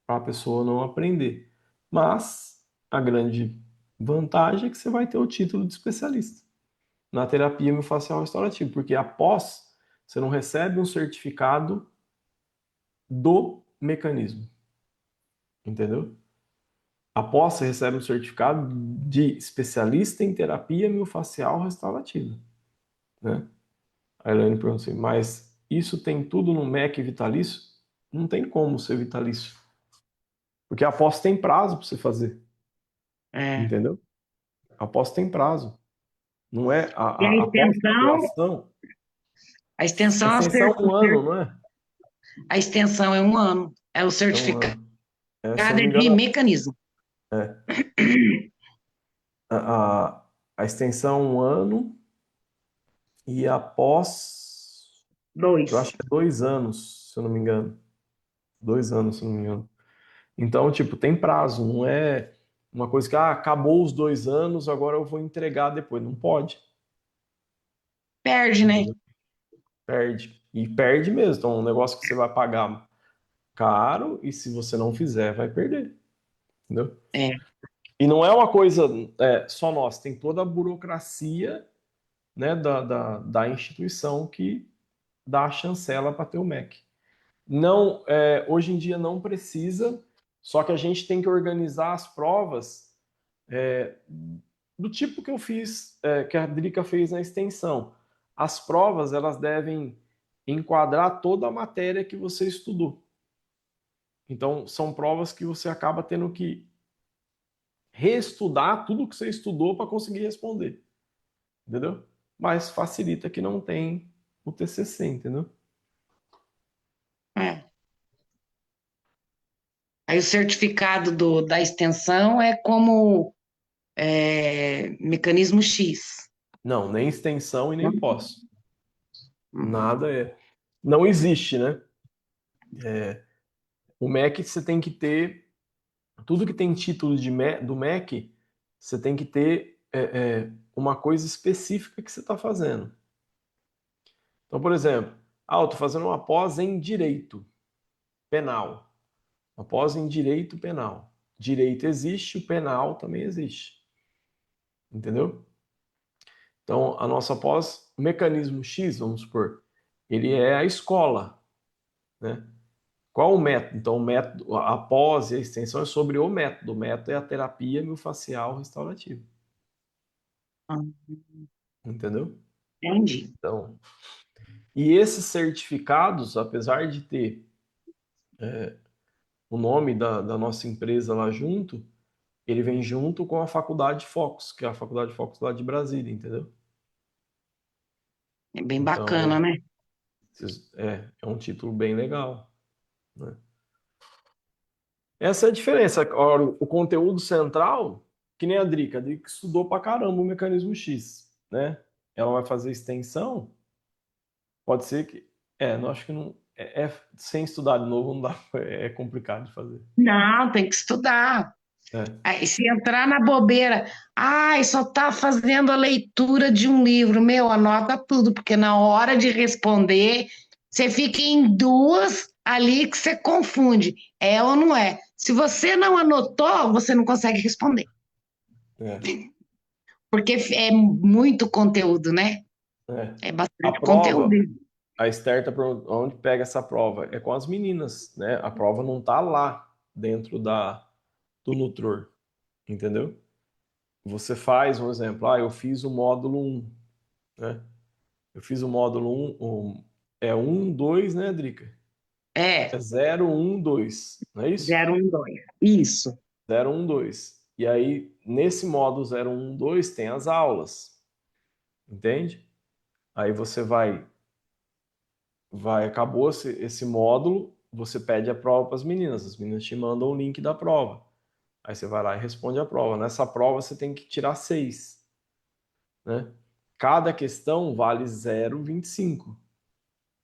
para a pessoa não aprender. Mas a grande vantagem é que você vai ter o título de especialista na terapia miofascial restaurativa, porque após você não recebe um certificado do mecanismo, entendeu? Após você recebe um certificado de especialista em terapia miofascial restaurativa, né? A Elaine perguntou assim, mas isso tem tudo no MEC vitalício? Não tem como ser vitalício, porque após tem prazo para você fazer, É. entendeu? Após tem prazo. Não é E a pós-graduação. a A extensão, extensão é um ano, não é? a extensão é um ano. É o É um certificado ano. Se eu não é me de engano, mecanismo. é, a, a extensão é um ano e a pós, eu Dois. acho que é 2 anos, se eu não me engano. 2 anos, se eu não me engano. Então, tipo, tem prazo, não é uma coisa que, acabou os 2 anos, agora eu vou entregar depois. Não pode, Perde, né? entendeu? Perde. E perde mesmo. Então, é um negócio que você vai pagar caro e se você não fizer, vai perder, entendeu? É. E não é uma coisa só nossa, tem toda a burocracia, né, da instituição que dá a chancela para ter o MEC. Não, hoje em dia não precisa, só que a gente tem que organizar as provas é, do tipo que eu fiz, que a Drica fez na extensão. As provas elas devem enquadrar toda a matéria que você estudou. Então, são provas que você acaba tendo que reestudar tudo que você estudou para conseguir responder, entendeu? Mas facilita que não tem o TCC, entendeu? É. Aí o certificado da extensão é como mecanismo X. Não, nem extensão e nem pós. Uhum. Nada é. Não existe, né? O MEC você tem que ter. Tudo que tem título do MEC, você tem que ter uma coisa específica que você está fazendo. Então, por exemplo, eu estou fazendo uma pós em direito penal. Uma pós em direito penal. Direito existe, o penal também existe. Entendeu? Então, a nossa pós, o mecanismo X, vamos supor, ele é a escola, né? Qual o método? Então, o método, a pós e a extensão é sobre o método. O método é a terapia miofascial restaurativa. Ah, Entendeu? entendi. Então, e esses certificados, apesar de ter o nome da nossa empresa lá junto, ele vem junto com a Faculdade Focus, que é a Faculdade Focus lá de Brasília, entendeu? É bem bacana, Então, né? é um título bem legal, né? Essa é a diferença. Agora, o conteúdo central, que nem a Drica estudou pra caramba o mecanismo X, né? Ela vai fazer extensão, pode ser que. Não acho que não. Sem estudar de novo não dá, é complicado de fazer. Não, tem que estudar. É, Aí, se entrar na bobeira, ai, só tá fazendo a leitura de um livro, meu, anota tudo, porque na hora de responder, você fica em duas ali que você confunde, é ou não é. Se você não anotou, você não consegue responder, é, porque é muito conteúdo, né? é. É A bastante conteúdo. prova, a Esther tá perguntando onde pega essa prova? É com as meninas, né? A prova não tá lá dentro do Nutror, entendeu? Você faz um exemplo, eu fiz o módulo um, né? Eu fiz o módulo é 1, 2, né, Drica? É É, 0, 1, 2, não é isso? 012. Isso. 0, 1, 2. E aí, nesse módulo 0, 1, 2, tem as aulas, entende? Aí você acabou esse módulo, você pede a prova para as meninas te mandam o link da prova. Aí você vai lá e responde a prova. Nessa prova você tem que tirar 6, né? Cada questão vale 0,25.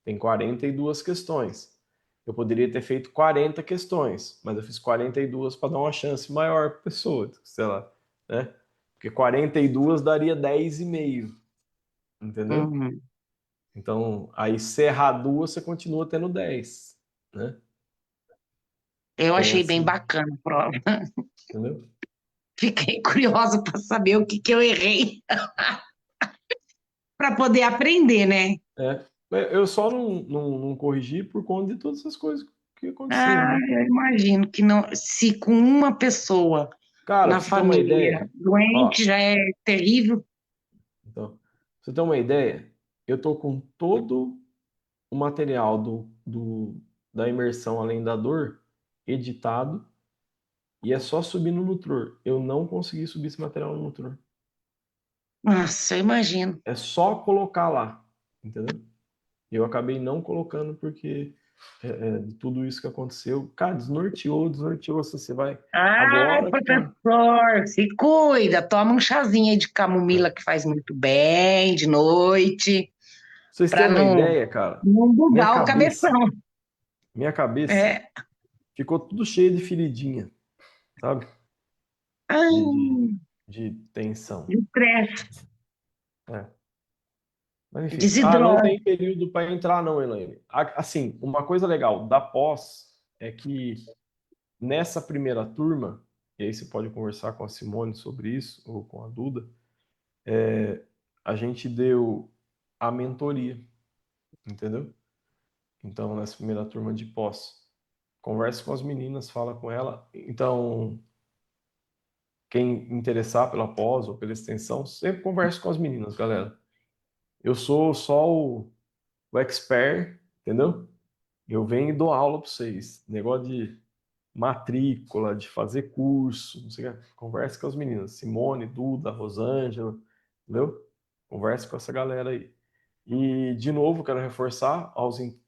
Tem 42 questões. Eu poderia ter feito 40 questões, mas eu fiz 42 para dar uma chance maior para a pessoa, sei lá, né? Porque 42 daria 10,5, entendeu? Uhum. Então, aí se errar duas, você continua tendo 10, né? Eu Tem achei bem essa, bacana a prova. entendeu? Fiquei curiosa para saber o que que eu errei para poder aprender, né? É. Eu só não corrigi por conta de todas essas coisas que aconteceram, Ah, né? eu imagino que não, se com uma pessoa Cara, na pra você ter uma família ideia, doente ó, já é terrível. então, pra você ter uma ideia, eu tô com todo o material da imersão além da dor editado e é só subir no Nutror. Eu não consegui subir esse material no Nutror. Nossa, eu imagino. É só colocar lá, entendeu? Eu acabei não colocando porque de tudo isso que aconteceu, cara, desnorteou, você vai Ai, agora que tá. professor, se cuida, toma um chazinho aí de camomila Pra que faz muito bem de noite, vocês terem para uma não, ideia, cara, não minha bugar o cabeção. cabeça, minha cabeça É. ficou tudo cheio de feridinha, sabe? De, Ah, de, de tensão. estresse, É. Mas enfim, não desidrou. tem período para entrar, não, Elaine. Assim, uma coisa legal da pós é que nessa primeira turma, e aí você pode conversar com a Simone sobre isso, ou com a Duda, a gente deu a mentoria, entendeu? Então, nessa primeira turma de pós, converse com as meninas, fala com ela. Então, quem interessar pela pós ou pela extensão, sempre converse com as meninas, galera. Eu sou só o expert, entendeu? Eu venho e dou aula para vocês. Negócio de matrícula, de fazer curso, não sei o que. Converse com as meninas. Simone, Duda, Rosângela, entendeu? Converse com essa galera aí. E, de novo, quero reforçar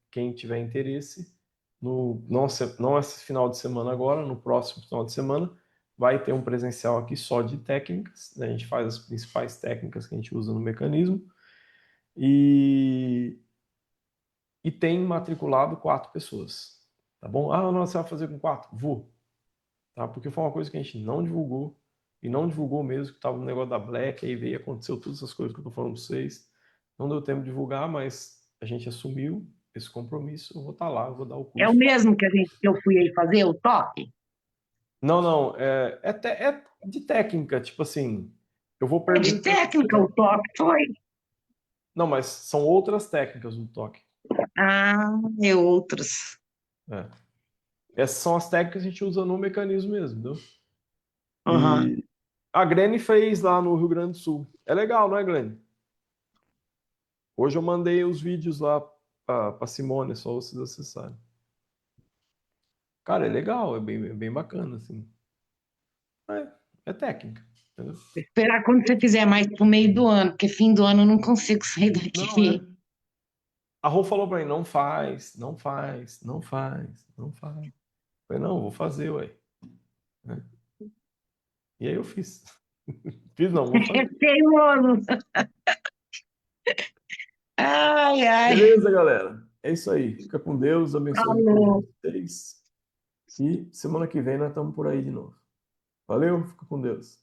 quem tiver interesse, não esse final de semana agora, no próximo final de semana, vai ter um presencial aqui só de técnicas, né? A gente faz as principais técnicas que a gente usa no mecanismo. E tem matriculado 4 pessoas, tá bom? Não, você vai fazer com 4? Vou, tá? Porque foi uma coisa que a gente não divulgou, e não divulgou mesmo, que tava no negócio da Black, aí veio, aconteceu todas essas coisas que eu tô falando pra vocês. Não deu tempo de divulgar, mas a gente assumiu esse compromisso, eu vou estar lá, eu vou dar o É o curso. mesmo que eu fui aí fazer, o toque? Não, não, é de técnica, tipo assim, eu vou É de perguntando. técnica, o toque foi. Não, mas são outras técnicas do toque. Ah, e outros. É. Essas são as técnicas que a gente usa no mecanismo mesmo, entendeu? Aham. E a Glene fez lá no Rio Grande do Sul. É legal, não é, Glene? Hoje eu mandei os vídeos lá para Simone, é só vocês acessarem. Cara, é legal, é bem bacana, assim. É técnica, entendeu? Esperar quando você fizer mais pro meio do ano, porque fim do ano eu não consigo sair Não, daqui. A Rô falou pra mim, não faz, não faz, não faz, não faz. Falei, não, vou fazer, ué. Né? E aí eu fiz. Fiz não, vou É fazer. teimoso. Ai, ai. Beleza, galera? É isso aí. Fica com Deus, abençoe a vida Falou. de vocês. E semana que vem nós estamos por aí de novo. Valeu, fica com Deus.